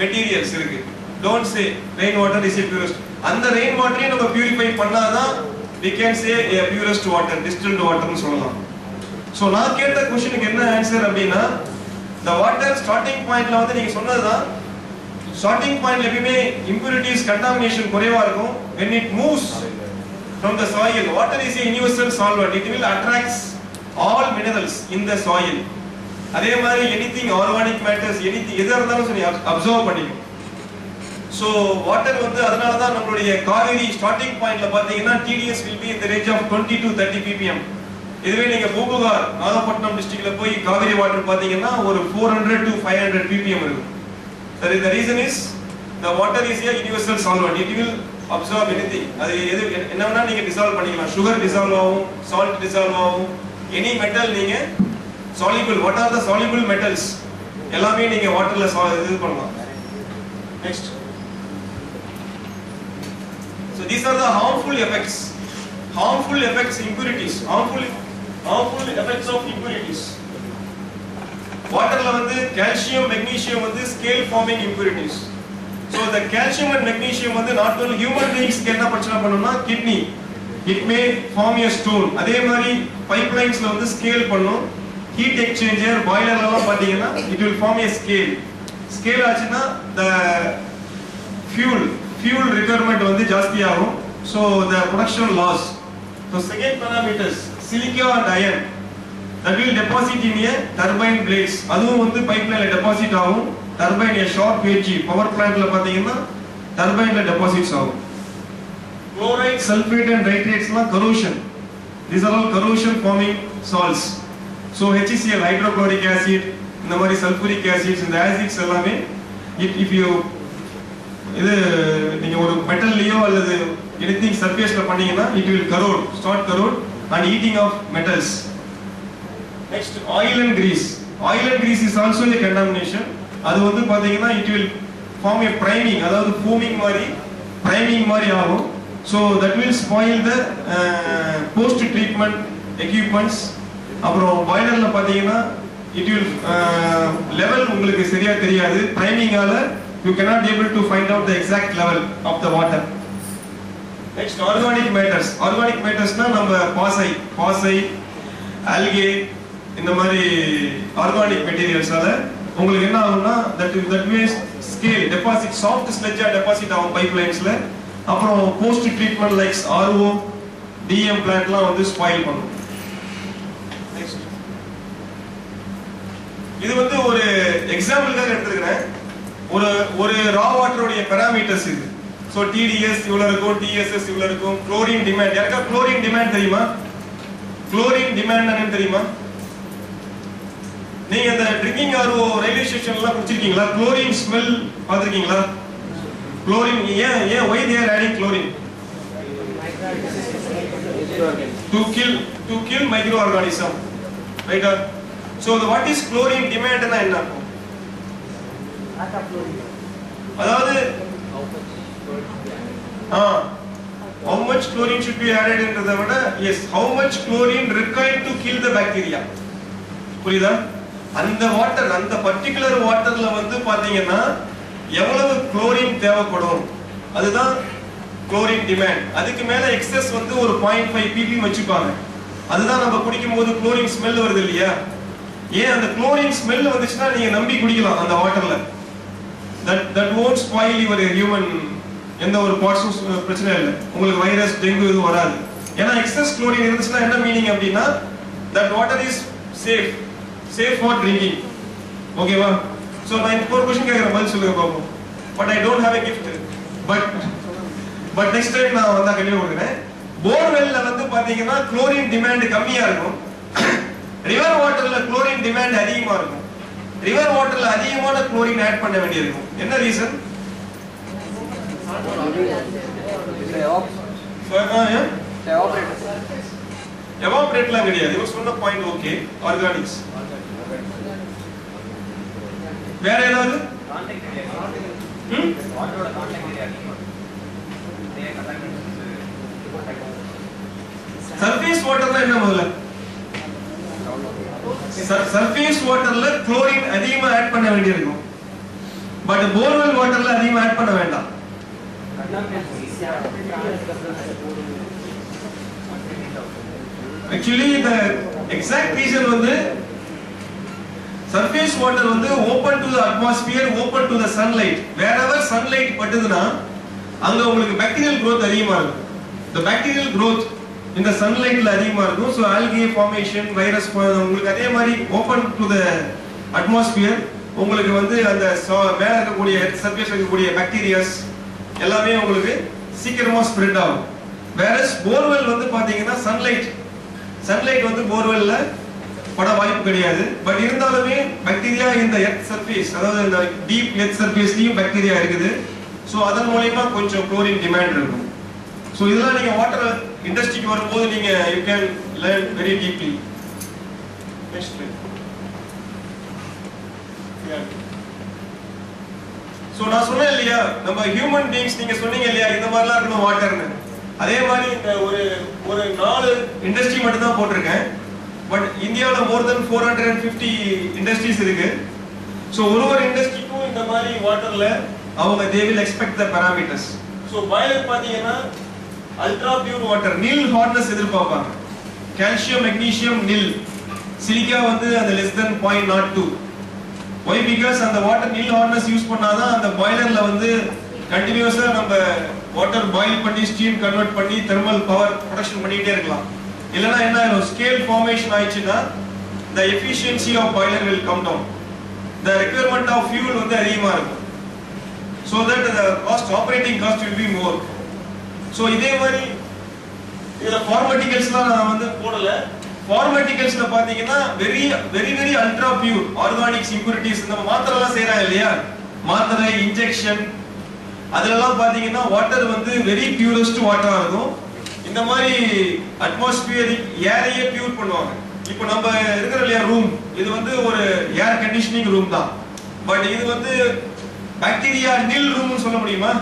materials இருக்கு. Don't say rain water is a purest. அந்த rain water நம்ம purify பண்ணாதான் we can say a purest water, distilled water னு சொல்லலாம். So நான் கேட்ட क्वेश्चனுக்கு என்ன ஆன்சர் அப்படினா, the water starting pointல வந்து நீங்க சொன்னதுதான், starting pointல எப்பவுமே impurities contamination குறைவா இருக்கும். When it moves from the soil, water is a universal solvent. It will attract all minerals in the soil. அதே மாதிரி anything organic matters, anything எதா இருந்தாலும் சரி அப்சர்வ் பண்ணிக்கும். So water வந்து அதனால தான் நம்மளுடைய காவேரி ஸ்டார்டிங் பாயிண்ட்ல பாத்தீங்கன்னா TDS will be in the range of 20 to 30 ppm. இதுவே நீங்க பூம்புகார் நாகப்பட்டினம் டிஸ்ட்ரிக்ட்ல போய் காவேரி வாட்டர் பாத்தீங்கன்னா ஒரு 400 to 500 ppm இருக்கும். That is the reason is the water is a universal solvent. It will absorb anything. அது எது என்ன வேணா நீங்க டிசால்வ் பண்ணிக்கலாம். sugar dissolve ஆகும், salt dissolve ஆகும், any metal நீங்க soluble. What are the soluble metals? எல்லாமே நீங்க வாட்டர்ல இது பண்ணலாம். Next. So these are the harmful effects. Harmful effects, impurities. Harmful effects of impurities. வாட்டர்ல வந்து calcium, magnesium வந்து scale forming impurities. So the calcium and magnesium வந்து not only human beings என்ன பிரச்சனை பண்ணும்னா kidney, it may form a stone. அதே மாதிரி pipelinesல வந்து scale பண்ணும். Heat exchanger, boiler எல்லாம் பாத்தீங்கன்னா it will form a scale. Scale ஆச்சுன்னா the fuel requirement வந்து ஜாஸ்தி ஆகும். So the production loss. So second parameters, silica and iron that will deposit in a turbine blades. அதுவும் வந்து pipeline deposit ஆகும். Turbine a short edge power plantல பாத்தீங்கன்னா turbine deposits ஆகும். Chloride, sulfate and nitrates லாம் corrosion. These are all corrosion forming salts. So HCl, hydrochloric acid, இந்த மாதிரி sulfuric acids, இந்த acids எல்லாமே if you இது நீங்க ஒரு மெட்டல்லையோ அல்லது anything surfaceல பண்ணீங்கன்னா it will start corrode and eating of metals. Next, oil and grease. Oil and grease is also a contamination. அது வந்து பாத்தீங்கன்னா it will form a priming, அதாவது foaming மாதிரி ஆகும். So that will spoil the post treatment equipments. அப்புறம் பாய்லர்ல பாத்தீங்கன்னா it will level உங்களுக்கு சரியா தெரியாது. primingால you cannot able to find out the exact level of the water. Next, organic matters. Organic mattersனா நம்ம பாசை algae இந்த மாதிரி organic materialsால உங்களுக்கு என்ன ஆகும்னா that way scale deposit, soft sludge deposit ஆகும் pipelinesல. அப்புறம் post treatment like RO, DM plantலாம் வந்து spoil பண்ணும். Next, இது வந்து ஒரு எக்ஸாம்பிளுக்காக எடுத்துக்கிறேன். ஒரு ரா வாட்டருடைய பாராமீட்டர்ஸ் இது. சோ TDS இவ்வளவு இருக்கும், TSS இவ்வளவு இருக்கும். குளோரின் டிமாண்ட், யாருக்கா குளோரின் டிமாண்ட் தெரியுமா? குளோரின் டிமாண்ட் என்னன்னு தெரியுமா? நீங்க அந்த ட்ரிங்கிங் RO ரயில்வே ஸ்டேஷன்ல குடிச்சிருக்கீங்களா? குளோரின் ஸ்மெல் பாத்திருக்கீங்களா? குளோரின் ஏன் why they are adding chlorine? to kill microorganism, right? So what is chlorine demand னா என்ன? அதாவது how much chlorine should be added என்றதை விட yes, how much chlorine required to kill the bacteria. புரியுதா? அந்த water, அந்த particular வாட்டர்ல வந்து பாத்தீங்கன்னா எவ்வளவு குளோரின் தேவைப்படும், அதுதான் குளோரின் டிமாண்ட். அதுக்கு மேல எக்ஸஸ் வந்து ஒரு 0.5 ppm வச்சுப்பாங்க. அதுதான் நம்ம குடிக்கும் போது குளோரின் ஸ்மெல் வருது இல்லையா? ஏன் அந்த குளோரின் ஸ்மெல் வந்துச்சுன்னா நீங்க நம்பி குடிக்கலாம் அந்த வாட்டர்ல. that won't spoil your human, எந்த ஒரு பார்ட்ஸும் பிரச்சனை இல்லை. உங்களுக்கு வைரஸ், டெங்கு இது வராது. ஏன்னா எக்ஸஸ் குளோரின் இருந்துச்சுன்னா என்ன மீனிங் அப்படின்னா that water is safe for drinking. ஓகேவா? சோ நான் இப்போ ஒரு क्वेश्चन கேக்குறேன், பதில் சொல்லுங்க பாப்போம். but I don't have a gift. but next time நான் வந்தா கண்டிப்பா கொடுக்கிறேன். போர்வெல்ல வந்து பாத்தீங்கன்னா குளோரின் டிமாண்ட் கம்மியா இருக்கும். ரிவர் வாட்டர்ல குளோரின் டிமாண்ட் அதிகமா இருக்கும். ரிவர் வாட்டர்ல அதிகமான குளோரின் ஆட் பண்ண வேண்டியிருக்கும். என்ன ரீசன்? எவாபரேட்லாம் கிடையாது. இவங்க சொன்ன பாயிண்ட் ஓகே. ஆர்கானிக்ஸ் வேற ஏதாவது? சர்ஃபேஸ் வாட்டர்ல என்ன முதல்ல? சர்ஃபேஸ் வாட்டர்ல குளோரின் அதிகமா ஆட் பண்ண வேண்டியிருக்கும். பட் போர்வெல் வாட்டர்ல அதிகமா ஆட் பண்ண வேண்டாம். Actually the exact reason வந்து surface water வந்து open to the atmosphere, open to the sunlight. wherever sunlight பட்டுதுனா அங்க உங்களுக்கு bacterial growth அதிகமா இருக்கும். the bacterial growth in the sunlightல அதிகமா இருக்கும். so algae formation, virus உங்களுக்கு அதே மாதிரி open to the atmosphere உங்களுக்கு வந்து அந்த மேல இருக்கக்கூடிய surface இருக்கக்கூடிய bacterias எல்லாமே உங்களுக்கு சீக்கிரமா ஸ்ப்ரெட் ஆகும். whereas borewell வந்து பாத்தீங்கன்னா சன்லைட் வந்து போர்வெல்ல பட வாய்ப்பு கிடையாது. பட் இருந்தாலுமே பாக்டீரியா இந்த எர்த் சர்ஃபேஸ், அதாவது இந்த டீப் எர்த் சர்ஃபேஸ்லயும் பாக்டீரியா இருக்குது. சோ அதன் மூலமா கொஞ்சம் குளோரின் டிமாண்ட் இருக்கும். சோ இதெல்லாம் நீங்க வாட்டர் இண்டஸ்ட்ரிக்கு வரும்போது நீங்க you can learn very deeply. Next so நான் சொன்னேன் இல்லையா, நம்ம ஹியூமன் பீயிங்ஸ் நீங்க சொன்னீங்க இல்லையா இந்த மாதிரிலாம் இருக்கணும் வாட்டர்னு. அதே மாதிரி இந்த ஒரு 4 இண்டஸ்ட்ரி மட்டும் தான் போட்டிருக்கேன். பட் இந்தியாவில் மோர் தென் 450 இண்டஸ்ட்ரீஸ் இருக்கு. ஸோ ஒரு இண்டஸ்ட்ரிக்கும் இந்த மாதிரி வாட்டர்ல அவங்க they will expect the parameters. So boiler பார்த்தீங்கன்னா அல்ட்ரா பியூர் வாட்டர், நில் ஹார்ட்னஸ் எதிர்பார்ப்பாங்க. கால்சியம் மெக்னீசியம் நில், சிலிக்கா வந்து அந்த less than 0.02. Why? Because அந்த வாட்டர் நில் ஹார்ட்னஸ் யூஸ் பண்ணாதான் அந்த பாய்லர்ல வந்து கண்டினியூஸா நம்ம வாட்டர் பாயில் பண்ணி ஸ்டீம் கன்வெர்ட் பண்ணி தெர்மல் பவர் ப்ரொடக்ஷன் பண்ணிட்டே இருக்கலாம். இல்லனா என்ன ஆகும், ஸ்கேல் ஃபார்மேஷன் ஆயிடுச்சுன்னா the efficiency of boiler will come down, the requirement of fuel வந்து அதிகமா இருக்கும். So that the operating cost will be more. So இதே மாதிரி இதுல ஃபார்மாட்டிகல்ஸ்லாம் நான் வந்து போடல. ஃபார்மாட்டிகல்ஸ்ல பாத்தீங்கன்னா very ultra pure organics impurities நம்ம மாத்திரைலாம் செய்றாங்க இல்லையா, மாத்திரை இன்ஜெக்ஷன் அதெல்லாம் பாத்தீங்கன்னா வாட்டர் வந்து வெரி பியூரஸ்ட் வாட்டரா இருக்கும். இந்த மாதிரி அட்மாஸ்பியரிக் ஏரையே பியூர் பண்ணுவாங்க. இப்போ நம்ம இருக்கிற இல்லையா ரூம், இது வந்து ஒரு ஏர் கண்டிஷனிங் ரூம் தான். பட் இது வந்து பாக்டீரியா நில் ரூம்னு சொல்ல முடியுமா?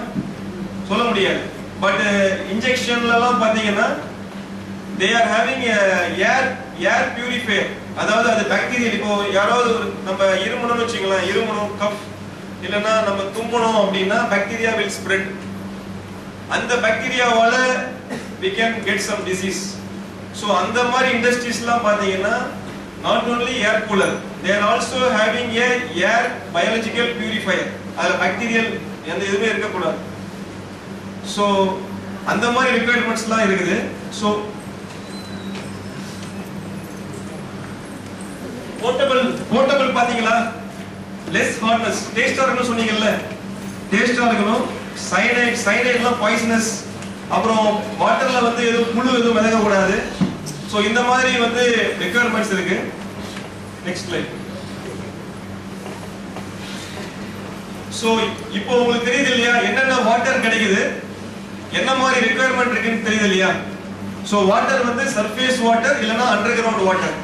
சொல்ல முடியாது. பட் இன்ஜெக்ஷன்ல எல்லாம் பாத்தீங்கன்னா they are having a air purifier. அதாவது அது பாக்டீரியா. இப்போ யாராவது நம்ம இருமணும்னு வச்சுக்கலாம், இருமணும் கஃப் இல்லனா நம்ம தும்பணும் அப்படின்னா பாக்டீரியா will spread. அந்த பாக்டீரியாவால we can get some disease. So அந்த மாதிரி இண்டஸ்ட்ரீஸ்லாம் பாத்தீங்கன்னா not only air cooler, they are also having a air biological purifier. அதுல பாக்டீரியல் எந்த இதுவுமே இருக்கக்கூடாது. ஸோ அந்த மாதிரி ரிக்வயர்மெண்ட்ஸ்லாம் இருக்குது. ஸோ போர்ட்டபிள் பாத்தீங்களா, லெஸ் ஹார்ட்னஸ், டேஸ்டா இருக்கணும் சொன்னீங்கல்ல, டேஸ்டா இருக்கணும். சைனைட்லாம் பாய்சனஸ். அப்புறம் வாட்டர்ல வந்து எதுவும் புழு எதுவும் மிதக்க கூடாது. ஸோ இந்த மாதிரி வந்து ரிக்வயர்மெண்ட்ஸ் இருக்கு. Next slide. ஸோ இப்போ உங்களுக்கு தெரியுது இல்லையா என்னென்ன வாட்டர் கிடைக்குது, என்ன மாதிரி ரிக்வயர்மெண்ட் இருக்குன்னு தெரியுது இல்லையா. ஸோ வாட்டர் வந்து சர்ஃபேஸ் வாட்டர் இல்லைன்னா அண்டர் கிரவுண்ட் வாட்டர்.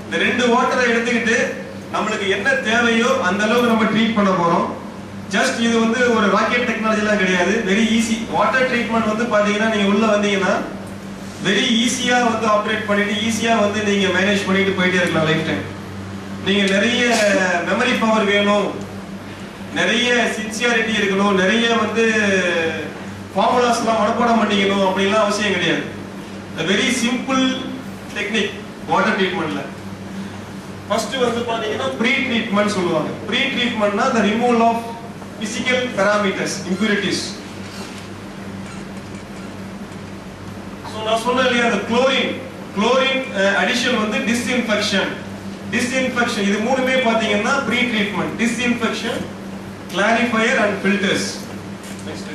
இந்த 2 வாட்டரை எடுத்துக்கிட்டு நம்மளுக்கு என்ன தேவையோ அந்த அளவுக்கு நம்ம ட்ரீட் பண்ண போறோம். ஜஸ்ட் இது வந்து ஒரு ராக்கெட் டெக்னாலஜிலாம் கிடையாது, வெரி ஈஸி. வாட்டர் ட்ரீட்மெண்ட் வந்து பாத்தீங்கன்னா நீங்க உள்ள வந்தீங்கன்னா வெரி ஈஸியா வந்து ஆப்ரேட் பண்ணிட்டு ஈஸியா வந்து நீங்க மேனேஜ் பண்ணிட்டு போயிட்டே இருக்கலாம் லைஃப் டைம். நீங்க நிறைய மெமரி பவர் வேணும், நிறைய சின்சியாரிட்டி இருக்கணும், நிறைய வந்து ஃபார்முலாஸ்லாம் மனப்பாடம் பண்ணிக்கணும் அப்படிலாம் அவசியம் கிடையாது. வெரி சிம்பிள் டெக்னிக் வாட்டர் ட்ரீட்மெண்ட்ல. ஃபர்ஸ்ட் வந்து பாத்தீங்கன்னா ப்ரீ ட்ரீட்மெண்ட் சொல்லுவாங்க. ப்ரீ ட்ரீட்மெண்ட்னா the removal of physical parameters, impurities. So நான் சொன்னேன் இல்லையா அந்த குளோரின் அடிஷன் வந்து டிஸ்இன்ஃபெக்ஷன். இது மூணுமே பாத்தீங்கன்னா pre treatment. Disinfection, clarifier and filters. Next.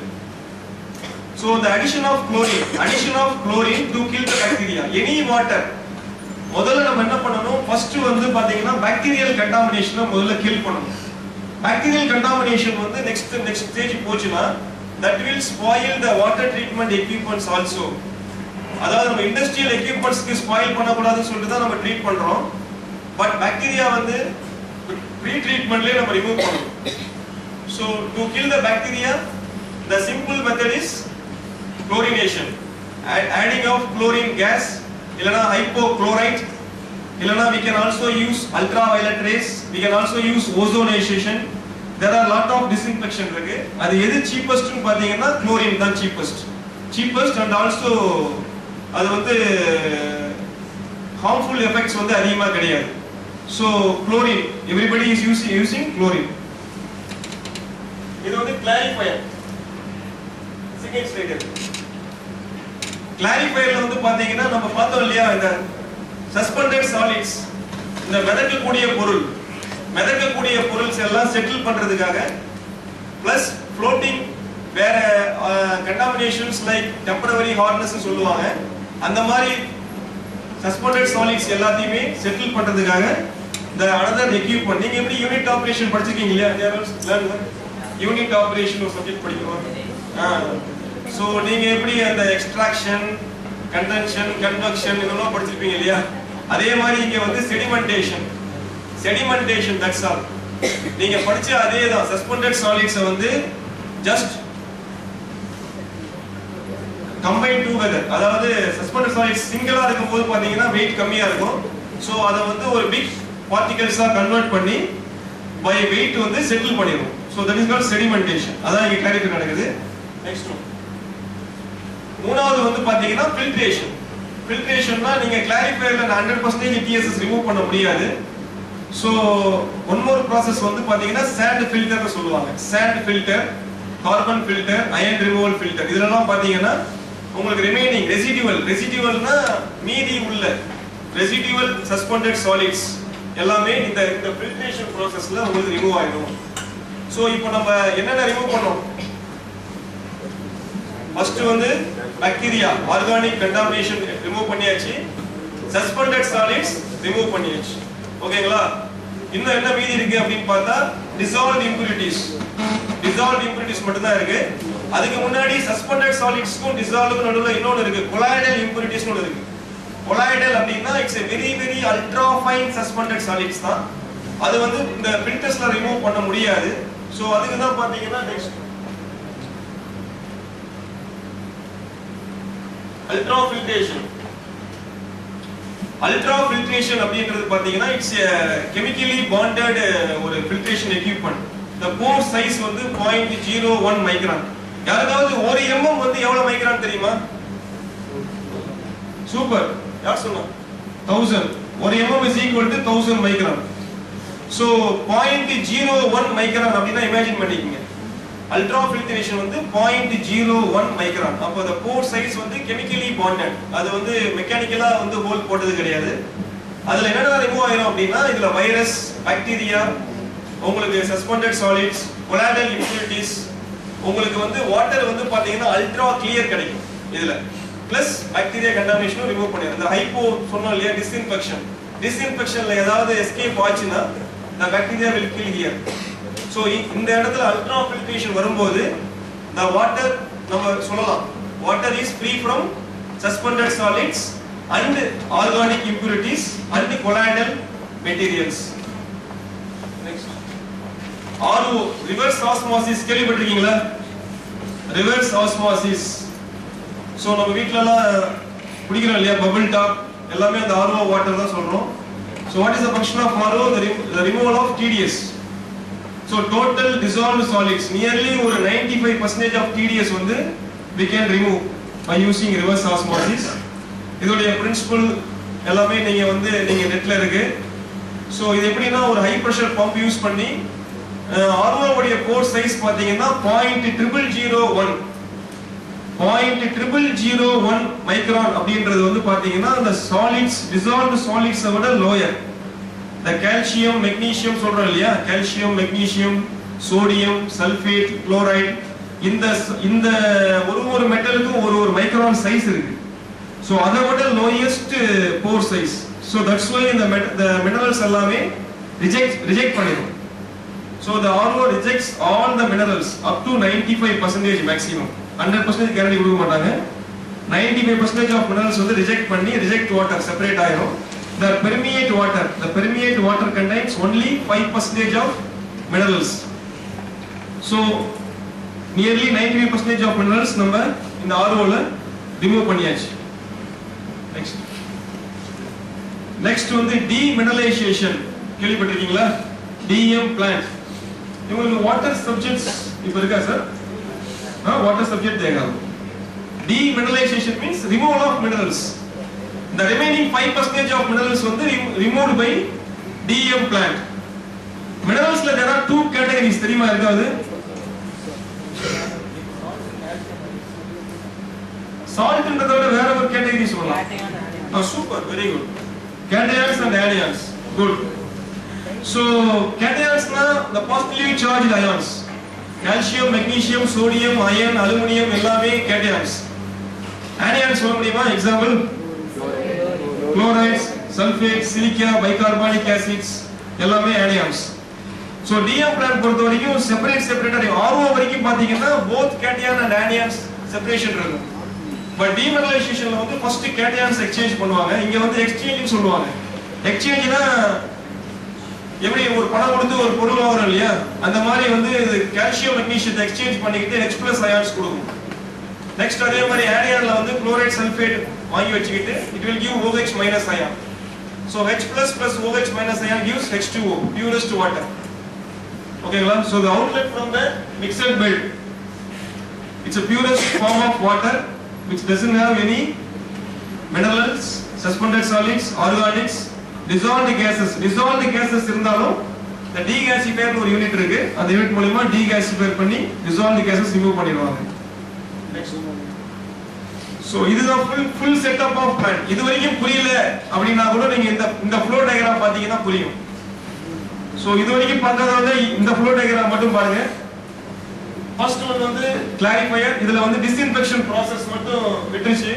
So the addition of chlorine to kill the bacteria. Any water. முதல்ல நம்ம என்ன பண்ணணும், ஃபர்ஸ்ட் வந்து பாத்தீங்கன்னா பாக்டீரியல் கண்டாமினேஷனை முதல்ல கில் பண்ணணும். பாக்டீரியல் கண்டாமினேஷன் வந்து நெக்ஸ்ட் ஸ்டேஜ் போச்சுனா that will spoil the water treatment equipments also. அதாவது நம்ம இண்டஸ்ட்ரியல் எக்யூப்மெண்ட்ஸ்க்கு ஸ்பாயில் பண்ண கூடாதுன்னு சொல்லிட்டு தான் நம்ம ட்ரீட் பண்றோம். பட் பாக்டீரியா வந்து ப்ரீ ட்ரீட்மெண்ட்லயே நம்ம ரிமூவ் பண்ணணும். So to kill the bacteria, the simple method is chlorination. Adding of chlorine gas, இல்லனா hypochlorite, இல்லனா we can also use ultraviolet rays, we can also use ozonization. There are lot of disinfection இருக்கு. அது எது cheapest னு பாத்தீங்கன்னா chlorine தான் cheapest and also அது வந்து harmful effects வந்து அதிகமா கிடையாது. So chlorine, everybody is using chlorine. இது வந்து clarifier. Second slide. கிளாரிஃபையர்ல வந்து பாத்தீங்கன்னா நம்ம பார்த்தோம் இல்லையா இந்த சஸ்பெண்டட் சாலிட்ஸ், இந்த மிதக்கக்கூடிய பொருள்ஸ் எல்லாம் செட்டில் பண்றதுக்காக பிளஸ் ஃப்ளோட்டிங் வேற கண்டாமினேஷன்ஸ் லைக் டெம்பரரி ஹார்ட்னஸ் சொல்லுவாங்க. அந்த மாதிரி சஸ்பெண்டட் சாலிட்ஸ் எல்லாத்தையுமே செட்டில் பண்றதுக்காக இந்த அனதர் எக்யூப்மெண்ட். நீங்க எப்படி யூனிட் ஆபரேஷன் படிச்சிருக்கீங்க இல்லையா, யூனிட் ஆபரேஷன் ஒரு சப்ஜெக்ட் படிக்கிறோம். சோ நீங்க எப்படி அந்த எக்ஸ்ட்ராக்ஷன், கண்டென்ஷன், கன்வெக்ஷன் இதெல்லாம் படிச்சிருப்பீங்க இல்லையா. அதே மாதிரி இங்க வந்து செடிமெண்டேஷன் தட்ஸ் ஆல். நீங்க படிச்ச அதே தான் சஸ்பெண்டட் சாலிட்ஸ் வந்து ஜஸ்ட் கம்பைன் டுகெதர். அதாவது சஸ்பெண்டட் சாலிட்ஸ் சிங்கிளா இருக்கும்போது பாத்தீங்கன்னா வெயிட் கம்மியா இருக்கும். சோ அத வந்து ஒரு பிக் பார்ட்டிகல்ஸா கன்வெர்ட் பண்ணி பை வெயிட் வந்து செட்டில் பண்ணிரும். So that is called sedimentation. அதான் இங்க கிளாரிஃபை நடக்குது. நெக்ஸ்ட் மூணாவது வந்து பாத்தீங்கன்னா ஃபில்ட்ரேஷன். ஃபில்ட்ரேஷன்னா நீங்க கிளாரிஃபையர்ல 100% TSS ரிமூவ் பண்ண முடியாது. சோ ஒன் மோர் process வந்து பாத்தீங்கன்னா சாண்ட் ஃபில்டர்னு சொல்லுவாங்க. Sand filter, carbon filter, iron removal filter. இதெல்லாம் பாத்தீங்கன்னா உங்களுக்கு ரிமைனிங் ரெசிடுவல்னா மீதி உள்ள ரெசிடுவல் சஸ்பெண்டட் சாலிட்ஸ் எல்லாமே இந்த ஃபில்ட்ரேஷன் processல உங்களுக்கு ரிமூவ் ஆயிடும். சோ இப்போ நம்ம என்னென்ன ரிமூவ் பண்ணோம்? ஃபர்ஸ்ட் வந்து பாக்டீரியா, ஆர்கானிக் கண்டாமினேஷன் ரிமூவ் பண்ணியாச்சு. சஸ்பெண்டட் சாலிட்ஸ் ரிமூவ் பண்ணியாச்சு. ஓகேங்களா? இன்னும் என்ன மீதி இருக்கு அப்படின்னு பார்த்தா டிசால்வ்ட் இம்பியூரிட்டிஸ். டிசால்வ்ட் இம்பியூரிட்டிஸ் மட்டும் தான் இருக்கு. அதுக்கு முன்னாடி சஸ்பெண்டட் சாலிட்ஸ்க்கும் டிசால்வ்டுக்கும் நடுவுல இன்னொன்னு இருக்கு, கொலாய்டல் இம்பியூரிட்டிஸ்னு ஒன்னு இருக்கு. கொலாய்டல் அப்படின்னா it's a very very ultra fine suspended solids தான். அது வந்து இந்த ஃபில்டர்ஸ்ல ரிமூவ் பண்ண முடியாது. சோ அதுக்கு தான் பாத்தீங்கன்னா next ultra filtration. Ultra filtration அப்படிங்கிறது பாத்தீங்கன்னா இட்ஸ் a chemically bonded ஒரு filtration equipment. the pore size வந்து 0.01 மைக்ரான். யாருக்காவது 1 mm வந்து எவ்வளவு மைக்ரான் தெரியுமா? சூப்பர். யார் சொன்னா? 1000. 1 mm is equal to 1000 micron. So 0.01 micron அப்படினா இமேஜின் பண்ணிக்கங்க. அல்ட்ரா ஃபில்ட்ரேஷன் வந்து 0.01 மைக்ரான். அப்போ the pore size வந்து chemically bonded. அது வந்து மெக்கானிக்கலா வந்து ஹோல் போட்டது கிடையாது. அதுல என்னென்ன ரிமூவ் ஆயிரும் அப்படினா இதுல வைரஸ், பாக்டீரியா, உங்களுக்கு சஸ்பெண்டட் சாலிட்ஸ், கொலாய்டல் இம்பியூரிட்டிஸ், உங்களுக்கு வந்து வாட்டர் வந்து பாத்தீங்கன்னா அல்ட்ரா கிளியர் கிடைக்கும் இதுல. பிளஸ் பாக்டீரியா கண்டாமினேஷனும் ரிமூவ் பண்ணிரும். இந்த ஹைப்போ சொன்னோம் இல்லையா, டிஸ்இன்ஃபெக்ஷன்ல ஏதாவது எஸ்கேப் ஆச்சுன்னா the bacteria will kill here. So இந்த இடத்துல அல்ட்ரா ஃபில்ட்ரேஷன் வரும்போது the water நம்ம சொல்லலாம் water is free from suspended solids and organic impurities and colloidal materials. Next RO, reverse osmosis கேள்விப்பட்டிருக்கீங்களா? reverse osmosis. So நம்ம வீட்லலாம் குடிக்கிறோம் இல்லையா பபிள் டாப், எல்லாமே அந்த RO வாட்டர் தான் சொல்றோம். So what is the function of RO? The removal of TDS. So total dissolved solids, nearly ஒரு 95% of TDS வந்து we can remove by using reverse osmosis. இதோடைய பிரின்சிபல் எல்லாமே நீங்க நெட்ல இருக்கு. So இது எப்படின்னா ஒரு ஹை பிரஷர் பம்ப் யூஸ் பண்ணி RO உடைய போர் சைஸ் பாத்தீங்கன்னா 0.0001 மைக்ரான் அப்படின்றது வந்து பாத்தீங்கன்னா அந்த சாலிட்ஸ் டிசால்வ்ட் சாலிட்ஸ் விட லோயர். the calcium magnesium சொல்றோம் இல்லையா, calcium magnesium sodium sulfate chloride, இந்த ஒரு மெட்டலுக்கும் ஒரு மைக்ரான் சைஸ் இருக்கு. சோ அதை விட lowest pore size. so that's why the minerals எல்லாமே ரிஜெக்ட் பண்ணிடும். so the RO rejects all the minerals up to 95% maximum. 100% guarantee கொடுக்க மாட்டாங்க. 95% of minerals வந்து ரிஜெக்ட் வாட்டர் செப்பரேட் ஆயிடும். the permeate water contains only 5% of minerals. so nearly 95% of minerals நம்ம இந்த RO ல remove பண்ணியாச்சு. next வந்து demineralization கேள்விப்பட்டிருக்கீங்களா? DM plant. இவங்களுக்கு வாட்டர் சப்ஜெக்ட்ஸ் இப்ப இருக்கா சார்? water subject देगा. Demineralization means removal of minerals. The remaining 5% of minerals வந்து removed by DM plant. Mineralsல there are two categories, தெரியுமா இருக்காது? Salt ன்றதோட வேற ஒரு கேட்டகரி சொல்லலாம். Super, very good. Cations and anions. Good. So cations na the positively charged ions. Calcium, magnesium, sodium, iron, aluminum எல்லாமே cations. Anions சொல்ல முடியுமா? Example chlorides, sulfates, silica, bicarbonic acids எல்லாமே anions. So DM plant பொறுத்த வரைக்கும் செப்பரேட்டா RO வரைக்கும் பாத்தீங்கன்னா both cation and anions separation இருக்கும். But demineralizationல வந்து first cations exchange பண்ணுவாங்க. இங்க வந்து exchange சொல்லுவாங்க. Exchangeனா எப்படி ஒரு பணம் கொடுத்து ஒரு பொருள் வாங்குறோம் இல்லையா, அந்த மாதிரி வந்து கால்சியம் மெக்னீசியத்தை எக்ஸ்சேஞ்ச் பண்ணிக்கிட்டு H+ அயான்ஸ் கொடுக்கும். நெக்ஸ்ட் அதே மாதிரி ஆனியான்ல வந்து குளோரைட் சல்ஃபேட் வாங்கி வச்சுக்கிட்டு it will give OH- ion. So H+ plus OH- ion gives H2O, purest water. ஓகேங்களா? So the outlet from the mixed bed, it's a purest form of water which doesn't have any minerals, suspended solids, organics, dissolved gases. Dissolved gases இருந்தாலும் the degasifier ஒரு unit இருக்கு, அந்த unit மூலமா degasifier பண்ணி dissolved gases remove பண்ணிடுவாங்க. So இதுதான் full setup of plant. இது வரைக்கும் புரியல அப்படினா கூட நீங்க இந்த flow diagram பாத்தீங்கன்னா புரியும். So இது வரைக்கும் பார்க்காதவங்க இந்த flow diagram மட்டும் பாருங்க. First one வந்து clarifier. இதுல வந்து disinfection process மட்டும் விட்டுருச்சு.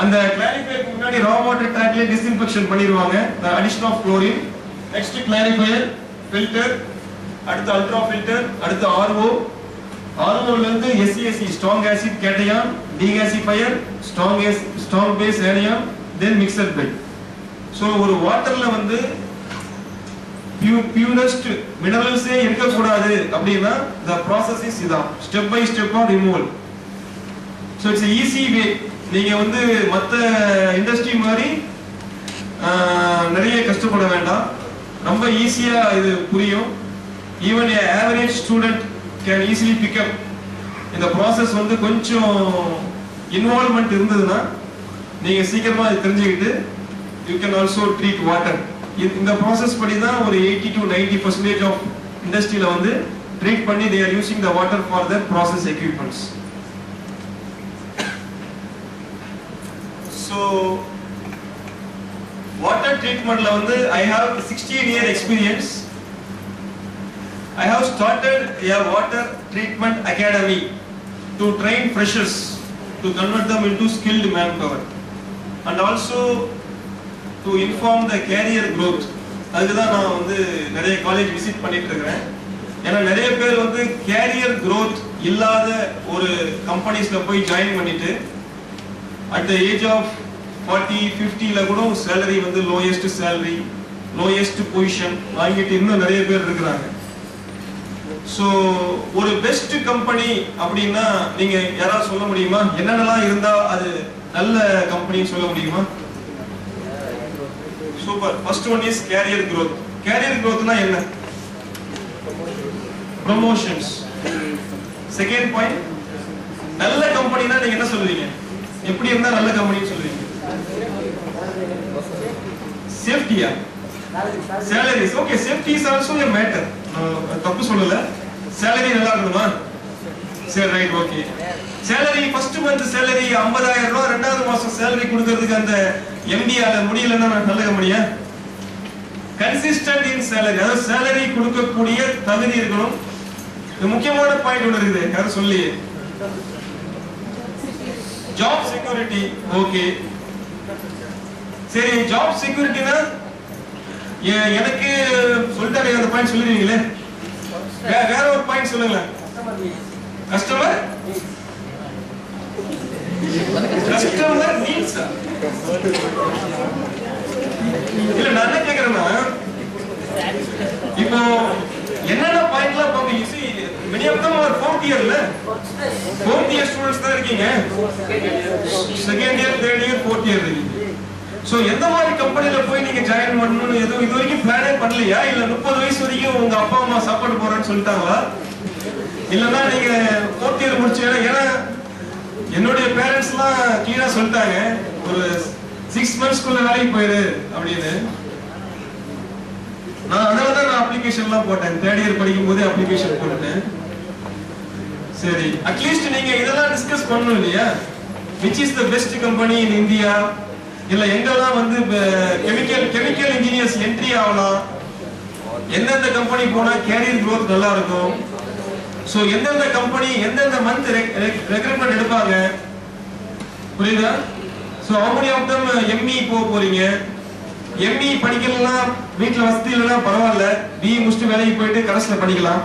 அந்த clarifier முன்னாடி raw water tankல disinfection பண்ணிடுவாங்க, the addition of chlorine. Next clarifier, filter, அடுத்து ultra filter, அடுத்து RO. RO ல இருந்து SAC strong acid cation, degasifier, strong base anion, then mixed bed. So ஒரு வாட்டர்ல வந்து purest minerals இருக்க கூடாது அப்படினா the process is இதான், step by step of removal. So it's a easy way. நீங்க வந்து மத்த இண்டஸ்ட்ரி மாதிரி நிறைய கஷ்டப்பட வேண்டாம், ரொம்ப ஈஸியா இது புரியும். even a average student can easily pick up. இந்த process வந்து கொஞ்சம் involvement இருந்ததுன்னா நீங்க சீக்கிரமா இது தெரிஞ்சுக்கிட்டு you can also treat water. இந்த process படி தான் ஒரு 80 to 90% of இண்டஸ்ட்ரியில வந்து ட்ரீட் பண்ணி they are using the water for their process equipments. So water treatment la வந்து I have 16-year experience. I have started a water treatment academy to train freshers, to convert them into skilled manpower, and also to inform the career growth. அதுதான் நான் வந்து நிறைய college visit பண்ணிட்டு இருக்கேன். ஏன்னா நிறைய பேர் வந்து career growth இல்லாத ஒரு கம்பெனிஸ்ல போய் ஜாயின் பண்ணிட்டு at the age of 40 50 ல கூட salary வந்து lowest salary, lowest position வாங்கிட்டு இன்னும் நிறைய பேர் இருக்காங்க. So ஒரு பெஸ்ட் கம்பெனி அப்படினா நீங்க யாராவது சொல்ல முடியுமா? என்னென்னலாம் இருந்தா அது நல்ல கம்பெனின்னு சொல்ல முடியுமா? Super. First one is career growth. career growthனா என்ன? promotions. செகண்ட் பாயிண்ட், நல்ல கம்பெனினா நீங்க என்ன சொல்றீங்க? எப்படி இருந்தா நல்ல கம்பெனின்னு சொல்றீங்க? சேஃப்டியா? salaries. Okay, safety is also a matter. தப்பு சொல்லல. salary நல்லா இருக்குமா? சரி, right, okay. salary first month salary 50000 ரூபாய், ரெண்டாவது மாசம் salary கொடுக்கிறதுக்கு அந்த MD ஆல முடியலன்னா நல்ல கம்பெனியா? கன்சிஸ்டன்ட் இன் salary, அதாவது salary கொடுக்கக்கூடிய தகுதி இருக்கணும். இது முக்கியமான பாயிண்ட் ஒன்று இருக்குது, யாரும் சொல்லி. Job security. ஓகே, சரி, ஜாப் செக்யூரிட்டினா எனக்கு சொல்லிட்டாரு, அந்த பாயிண்ட் சொல்லுவீங்களே, வேற ஒரு பாயிண்ட் சொல்லுங்க. Customer needs. இல்ல நான் என்ன கேக்குறேன்னா, இப்போ என்னென்ன பாயிண்ட்லாம் பாப்பீங்க? many of them are fourth year இல்ல, fourth year students தான் இருக்கீங்க, second year, third year, fourth year இருக்கீங்க. சோ எந்த மாதிரி கம்பெனில போய் நீங்க ஜாயின் பண்ணனும்னு எதுவும் இது வரைக்கும் பிளானே பண்ணலையா? இல்ல 30 வயசு வரைக்கும் உங்க அப்பா அம்மா சாப்பாடு போறேன்னு சொல்லிட்டாங்களா? இல்லன்னா நீங்க ஃபோர்த் இயர் முடிச்சீங்க? ஏன்னா என்னுடைய பேரண்ட்ஸ்லாம் கிளியரா சொல்லிட்டாங்க, ஒரு 6 monthsக்குள்ள வேலைக்கு போயிரு அப்படின்னு. அதனாலதான் நான் அப்ளிகேஷன்லாம் போட்டேன், தேர்ட் இயர் படிக்கும் போதே அப்ளிகேஷன் போட்டேன். சரி, அட்லீஸ்ட் நீங்க இதெல்லாம் டிஸ்கஸ் பண்ணணும் இல்லையா? which is the best company in India? இல்ல எங்கெல்லாம் வந்து கெமிக்கல் இன்ஜினியர்ஸ் என்ட்ரி ஆகலாம், எந்தெந்த கம்பெனி போனா கேரியர் growth நல்லா இருக்கும், சோ எந்தெந்த கம்பெனி எந்தெந்த மந்த் ரெக்ரூட்மென்ட் எடுப்பாங்க, புரியுதா? So how many of them ME போறீங்க? ME படிக்கலாம், வீட்ல வசதி இல்லனா பரவாயில்ல, BE முடிச்சிட்டு வேலைக்கு போயிட்டு கரஸ்ல படிக்கலாம்.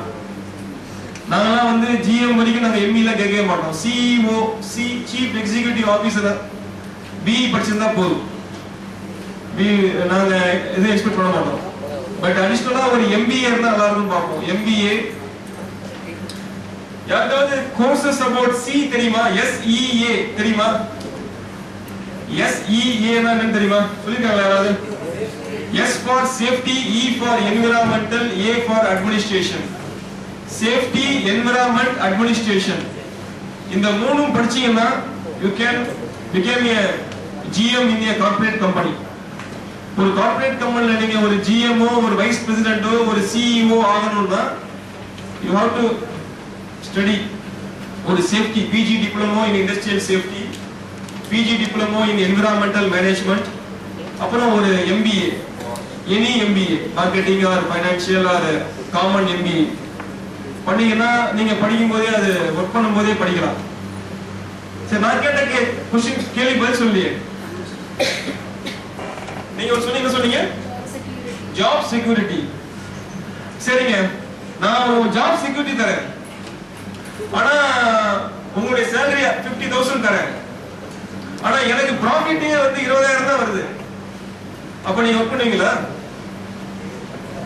நாங்கலாம் வந்து GM வரைக்கும் நாங்க ME ல கேட்கவே மாட்டோம். CEO, chief executive officer BE படிச்சிருந்தா போதும், நாங்க எதுவும் எக்ஸ்பெக்ட் பண்ண மாட்டோம். பட் அடிஷனலா ஒரு MBA இருந்தா நல்லா இருக்கும்னு பார்ப்போம். MBA யாராவது கோர்சஸ் அபவுட் C தெரியுமா? SEA தெரியுமா? SEA னா என்ன தெரியுமா? சொல்லிருக்காங்களா யாராவது? S for safety, E for environmental, A for administration. Safety, environment, administration. இந்த மூணும் படிச்சீங்கன்னா you can become a GM in a corporate company. ஒரு கார்ப்பரேட் கம்பெனில நீங்க ஒரு GM ஒரு வைஸ் பிரசிடென்ட்டோ ஒரு CEO ஆகணும்னா you have to study ஒரு safety PG diploma in industrial safety, PG diploma in environmental management, அப்புறம் ஒரு MBA, any MBA, marketing or financial or common MBA பண்ணீங்கன்னா நீங்க படிக்கும் போதே அது ஒர்க் பண்ணும் போதே படிக்கலாம். சரி, நான் கேட்ட क्वेश्चन கேள்வி பதில் சொல்லியே. நீங்க ஒரு சொன்னீங்க ஜாப் செக்யூரிட்டி. சரிங்க, நான் ஜாப் செக்யூரிட்டி தரேன், ஆனா உங்களுடைய சேலரி 50,000 தரேன், ஆனா எனக்கு ப்ராஃபிட்டே வந்து 20,000 தான் வருது. அப்ப நீங்க ஒர்க் பண்ணுவீங்களா?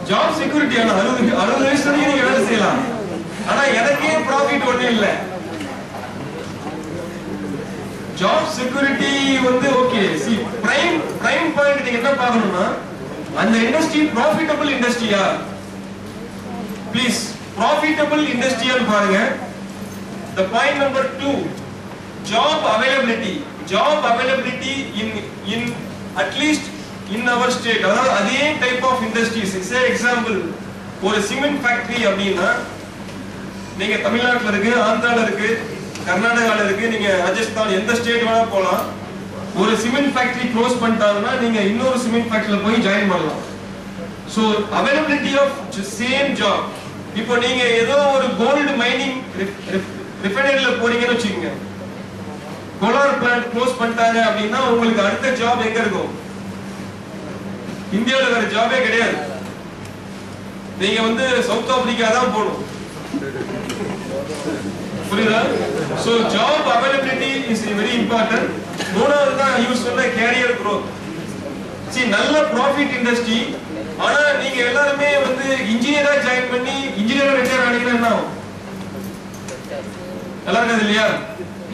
ஜாப் செக்யூரிட்டி ஆனா 60 வயசு வரைக்கும் நீங்க வேலை செய்யலாம், ஆனா எனக்கே ப்ராஃபிட் ஒண்ணே இல்ல. ஜாப் செக்யூரிட்டி வந்து ஓகே. சி பிரைம் பாயிண்ட் நீங்க என்ன பார்க்கணும்னா அந்த இண்டஸ்ட்ரி ப்ராஃபிட்டபிள் இண்டஸ்ட்ரியா, ப்ளீஸ் ப்ராஃபிட்டபிள் இண்டஸ்ட்ரியான்னு பாருங்க. The point number 2, job availability. Job availability in at least in our state. அதாவது அதே type of industries. Say example, ஒரு சிமெண்ட் ஃபேக்டரி அப்படின்னா நீங்க தமிழ்நாட்டில் இருக்கு, ஆந்திரால இருக்கு, கர்நாடகால இருக்கு, நீங்க ராஜஸ்தான் எந்த ஸ்டேட் வேணா போலாம். ஒரு சிமெண்ட் ஃபேக்டரி க்ளோஸ் பண்ணிட்டாங்கன்னா நீங்க இன்னொரு சிமெண்ட் ஃபேக்டரியில போய் ஜாயின் பண்ணலாம். So availability of same job. இப்போ நீங்க ஏதோ ஒரு கோல்டு மைனிங் ரிஃபைனரியில போறீங்கன்னு வச்சுக்கோங்க, கோலார் பிளான்ட் க்ளோஸ் பண்ணிட்டாங்க அப்படின்னா உங்களுக்கு அடுத்த ஜாப் எங்க இருக்கும்? இந்தியாவில் வேற ஜாபே கிடையாது, நீங்க வந்து சவுத் ஆப்பிரிக்கா தான் போகணும். புரியுதா? So job availability is very important. மூணாவது தான் யூஸ் சொன்ன கேரியர் growth. see நல்ல ப்ராஃபிட் இண்டஸ்ட்ரி, ஆனா நீங்க எல்லாரும் வந்து இன்ஜினியரா ஜாயின் பண்ணி இன்ஜினியரா ரிட்டையர் ஆனீங்கன்னா என்ன ஆகும்? எல்லாரும் இல்லையா?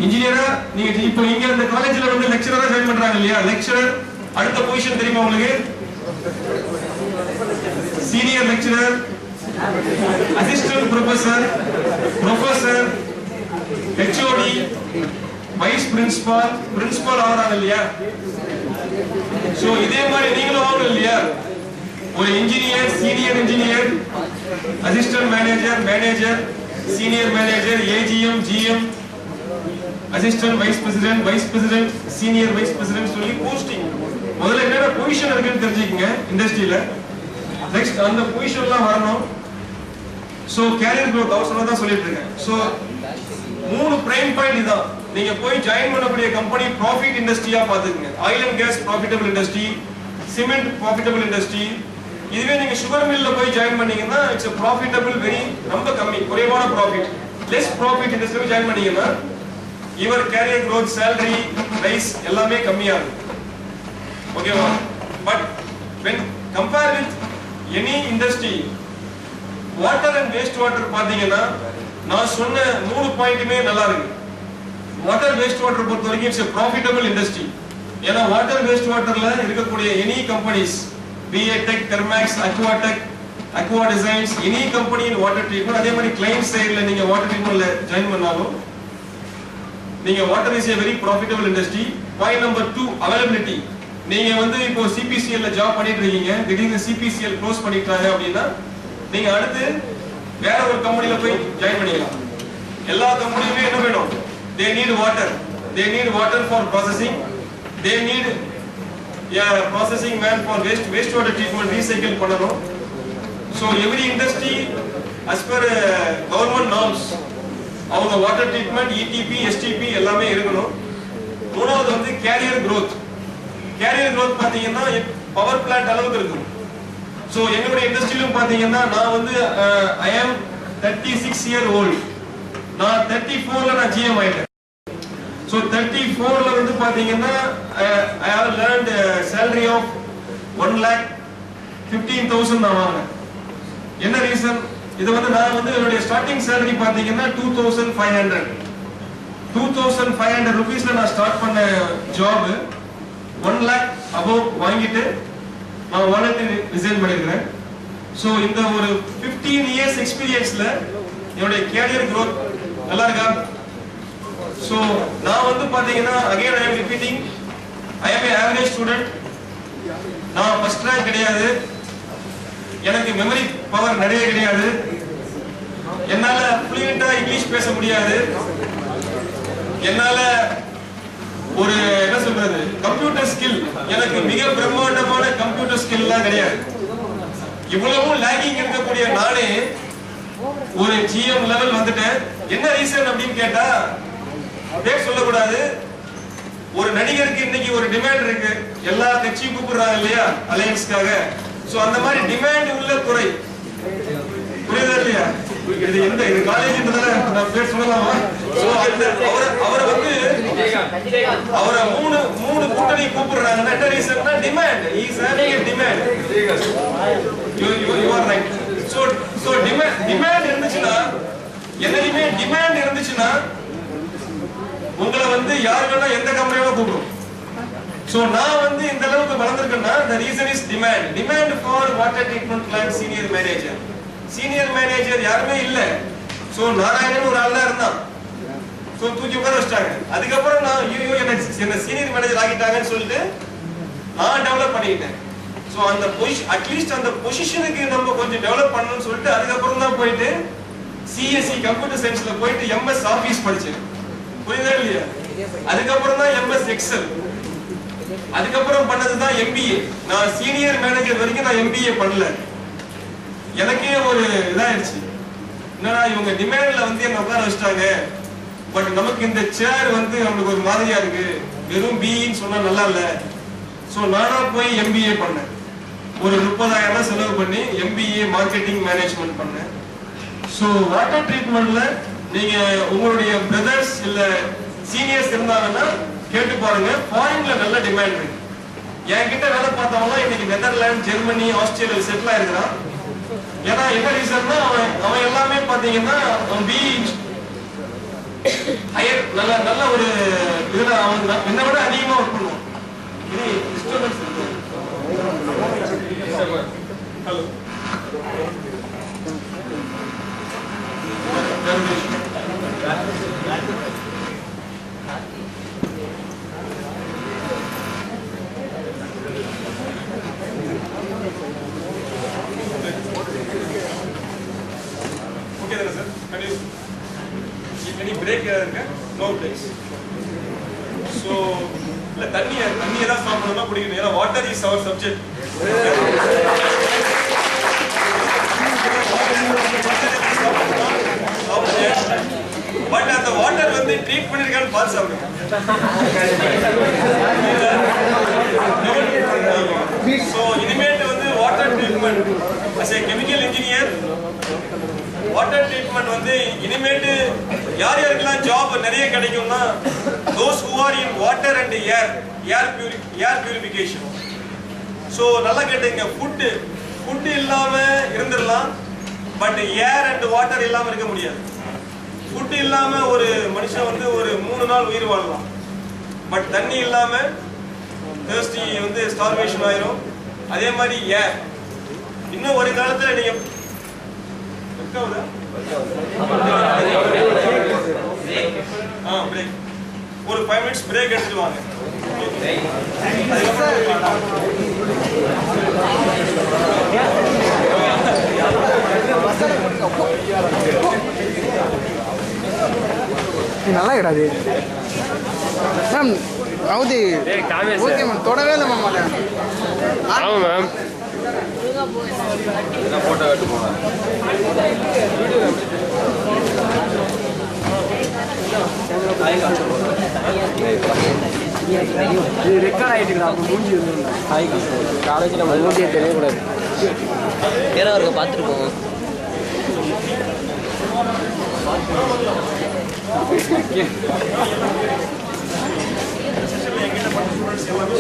இன்ஜினியரா நீங்க இப்போ இங்க இந்த காலேஜ்ல வந்து லெக்சரரா ஜாயின் பண்றாங்க இல்லையா? லெக்சரர் அடுத்த பொசிஷன் தெரியுமா உங்களுக்கு? Senior lecturer, assistant professor, professor, HOD, vice principal, principal ஆறாங்க இல்லையா? சோ இதே மாதிரி நீங்களும் ஆகணும் இல்லையா? ஒரு engineer, senior engineer, assistant manager, manager, senior manager, AGM, GM, assistant vice president, vice president, senior vice president சொல்லி போஸ்டிங். முதல்ல என்னென்ன பொசிஷன் இருக்குன்னு தெரிஞ்சுக்கங்க இண்டஸ்ட்ரியில. நெக்ஸ்ட் அந்த பொசிஷன்லாம் வரணும். சோ கேரியர் growth அவசரம் தான் சொல்லிட்டு இருக்கேன். சோ மூணு பிரைம் பாயிண்ட் இதான். நீங்க போய் ஜாயின் பண்ணக்கூடிய கம்பெனி ப்ராஃபிட் இண்டஸ்ட்ரியா பாத்துக்கங்க. Oil and gas profitable industry, cement profitable industry. இதுவே நீங்க சுகர் மில்ல போய் ஜாயின் பண்ணீங்கன்னா இட்ஸ் ப்ராஃபிட்டபிள் வெரி ரொம்ப கம்மி, குறைவான ப்ராஃபிட். லெஸ் ப்ராஃபிட் இண்டஸ்ட்ரியில ஜாயின் பண்ணீங்கன்னா your career growth, salary rice எல்லாமே கம்மியா இருக்கும். ஓகேவா? But when compare with any industry, water and waste water பாத்தீங்கன்னா நான் சொன்ன மூணு பாயிண்ட்டுமே நல்லா இருக்கு. வாட்டர் வேஸ்ட் வாட்டர் பொறுத்த வரைக்கும் இட்ஸ் a profitable industry. ஏன்னா வாட்டர் வேஸ்ட் வாட்டர்ல இருக்கக்கூடிய any companies, BA Tech, Thermax, Aquatech, Aqua Designs, any company in water treatment, அதே மாதிரி கிளைண்ட் சைடுல நீங்க வாட்டர் ட்ரீட்மெண்ட்ல ஜாயின் பண்ணாலும் நீங்க water is a very profitable industry. Point number 2, availability. நீங்க வந்து இப்போ CPCL ல ஜாப் பண்ணிட்டு இருக்கீங்க, திடீர்னு CPCL க்ளோஸ் பண்ணிட்டாங்க அப்படின்னா நீங்க அடுத்து வேற ஒரு கம்பெனில போய் ஜாயின் பண்ணிக்கலாம். எல்லா கம்பெனியுமே என்ன வேணும்? they need water for processing, they need processing man for waste water treatment, recycle பண்ணனும். so every industry as per government norms அவங்க வாட்டர் ட்ரீட்மெண்ட், ETP, STP எல்லாமே இருக்கணும். மூணாவது வந்து கேரியர் growth. கேரியர் growth பாத்தீங்கன்னா பவர் பிளான்ட் அளவுக்கு இருக்கும். So எங்களுடைய இண்டஸ்ட்ரியிலும் பாத்தீங்கன்னா நான் வந்து I am 36 year old. நான் 34ல நான் GM ஆயிட்டேன். சோ 34ல வந்து பாத்தீங்கன்னா I have learned salary of 1 lakh 15,000 நான் வாங்கினேன். என்ன ரீசன்? இது வந்து நான் வந்து என்னுடைய ஸ்டார்டிங் சேலரி பாத்தீங்கன்னா 2,500 ரூபீஸ்ல நான் ஸ்டார்ட் பண்ண ஜாப் 1 lakh above வாங்கிட்டு நான் வாலண்டரி ரிசைன் பண்ணிருக்கேன். சோ இந்த ஒரு 15 years எக்ஸ்பீரியன்ஸ்ல என்னுடைய கேரியர் growth நல்லா இருக்கா? சோ நான் வந்து பாத்தீங்கன்னா again I am repeating, I am an average student. நான் ஃபர்ஸ்ட் ரேங்க் கிடையாது, எனக்கு மெமரி பவர் நிறைய கிடையாது, என்னால ஃப்ளூயண்டா இங்கிலீஷ் பேச முடியாது, என்னால ஒரு என்ன சொல்றது கம்ப்யூட்டர் ஸ்கில் எனக்கு மிக பிரம்மாண்டமான கம்ப்யூட்டர் ஸ்கில் எல்லாம் கிடையாது. இவ்வளவும் லாகிங் இருக்கக்கூடிய நானே ஒரு ஜிஎம் லெவல் வந்துட்டேன். என்ன ரீசன் அப்படின்னு கேட்டா பேர் சொல்லக்கூடாது. ஒரு நடிகருக்கு இன்னைக்கு ஒரு டிமாண்ட் இருக்கு, எல்லா கட்சியும் கூப்பிடுறாங்க இல்லையா அலையன்ஸ்க்காக. சோ அந்த மாதிரி டிமாண்ட் உள்ள துறை, புரியுதா இல்லையா? இது எந்த இது காலேஜ்ன்றதால நான் பேர் சொல்லலாமா? சோ அவரை வந்து அவரை மூணு கூட்டணி கூப்பிடுறாங்கன்னா என்ன ரீசன்னா demand. He is having a demand. You are right. So demand இருந்துச்சுன்னா, என்னைக்குமே டிமாண்ட் இருந்துச்சுன்னா உங்களை வந்து யார் வேணா எந்த கம்பெனியோட கூப்பிடும். சோ நான் வந்து இந்த அளவுக்கு வளர்ந்திருக்கேன்னா the reason is demand for water treatment plant senior manager யாருமே இல்ல. சோ நாராயணன் ஒரு ஆள் தான் இருந்தான். சோ தூக்கி உட்கார வச்சிட்டாங்க. அதுக்கப்புறம் நான் ஐயோ என்ன சீனியர் மேனேஜர் ஆகிட்டாங்கன்னு சொல்லிட்டு நான் டெவலப் பண்ணிக்கிட்டேன். சோ அந்த பொசிஷன் அட்லீஸ்ட் அந்த பொசிஷனுக்கு நம்ம கொஞ்சம் டெவலப் பண்ணணும்னு சொல்லிட்டு அதுக்கப்புறம் தான் போயிட்டு சிஎஸ்சி கம்ப்யூட்டர் சயின்ஸ்ல போயிட்டு எம்எஸ் ஆபீஸ் படிச்சேன். புரியுதா இல்லையா? அதுக்கப்புறம் தான் எம்எஸ் எக்ஸல், அதுக்கப்புறம் பண்ணதுதான் எம்பிஏ. நான் சீனியர் மேனேஜர் வரைக்கும் நான் எம்பிஏ பண்ணல. எனக்கே ஒரு இதாயிருச்சு, என்னன்னா இவங்க டிமாண்ட்ல வந்து என்ன உட்கார வச்சிட்டாங்க, பட் நமக்கு இந்த சேர் வந்து நம்மளுக்கு ஒரு மாதிரியா இருக்கு, வெறும் பிஇன்னு சொன்னா நல்லா இல்ல. சோ நானா போய் எம்பிஏ பண்ணேன். ஒரு 30,000 செலவு பண்ணி எம்பிஏ மார்க்கெட்டிங் மேனேஜ்மெண்ட் பண்ணேன். சோ வாட்டர் ட்ரீட்மெண்ட்ல நீங்க உங்களுடைய பிரதர்ஸ் இல்ல சீனியர்ஸ் இருந்தாங்கன்னா கேட்டு பாருங்க, ஃபாரின்ல நல்ல டிமாண்ட் இருக்கு. என்கிட்ட வேலை பார்த்தவங்க இன்னைக்கு நெதர்லாந்து, ஜெர்மனி, ஆஸ்திரேலியா செட்டில் ஆயிருக்கிறான். ஏன்னா என்ன ரீசன்னா அவன் எல்லாமே பாத்தீங்கன்னா பிஇ ஹையர் நல்ல ஒரு இதுல அவன் என்ன விட அதிகமா ஒர்க் பண்ணுவான். Hello Okay then sir, can you give any break irukka? No breaks. So இல்ல தண்ணி தான் ஸ்டாப் பண்ணனும் குடிக்கணும். ஏன்னா water is our subject. But அந்த வாட்டர் வந்து ட்ரீட் பண்ணிருக்கான்னு பார்த்து சாப்பிடுங்க. So இனிமேட்டு வந்து water treatment as a chemical engineer, water treatment வந்து இனிமேட்டு யார் யாருக்கெல்லாம் ஜாப் நிறைய கிடைக்கும்னா those who are in water and air purification. So நல்லா கேட்டுங்க, ஃபுட் இல்லாம இருந்திரலாம், பட் ஏர் அண்ட் வாட்டர் இல்லாம இருக்க முடியாது. ஃபுட் இல்லாம ஒரு மனுஷன் வந்து ஒரு 3 நாள் உயிர் வாழலாம், பட் தண்ணி இல்லாம thirsty வந்து ஸ்டார்வேஷன் ஆயிரும். அதே மாதிரி ஏர் இன்னும் ஒரு காலத்துல நீங்க பிரேக் ஒரு 5 minutes பிரேக் எடுத்துட்டு வாங்க. நல்லா கிடையாது மேம். அவுதி ஓகே மேம், தொடவே இல்லை மேம். அதை ஆமாம் மேம், போட்டோ எடுத்து போனேன். ரெக்கார்ட் ஆகிட்டு அப்போ மூஞ்சி காலேஜில் மூஞ்சியை தெரியக்கூடாது. நேரம் இருக்க பார்த்துருக்கோம். எங்கிட்ட பண்ண ஸ்டூடெண்ட்ஸ் எல்லாமே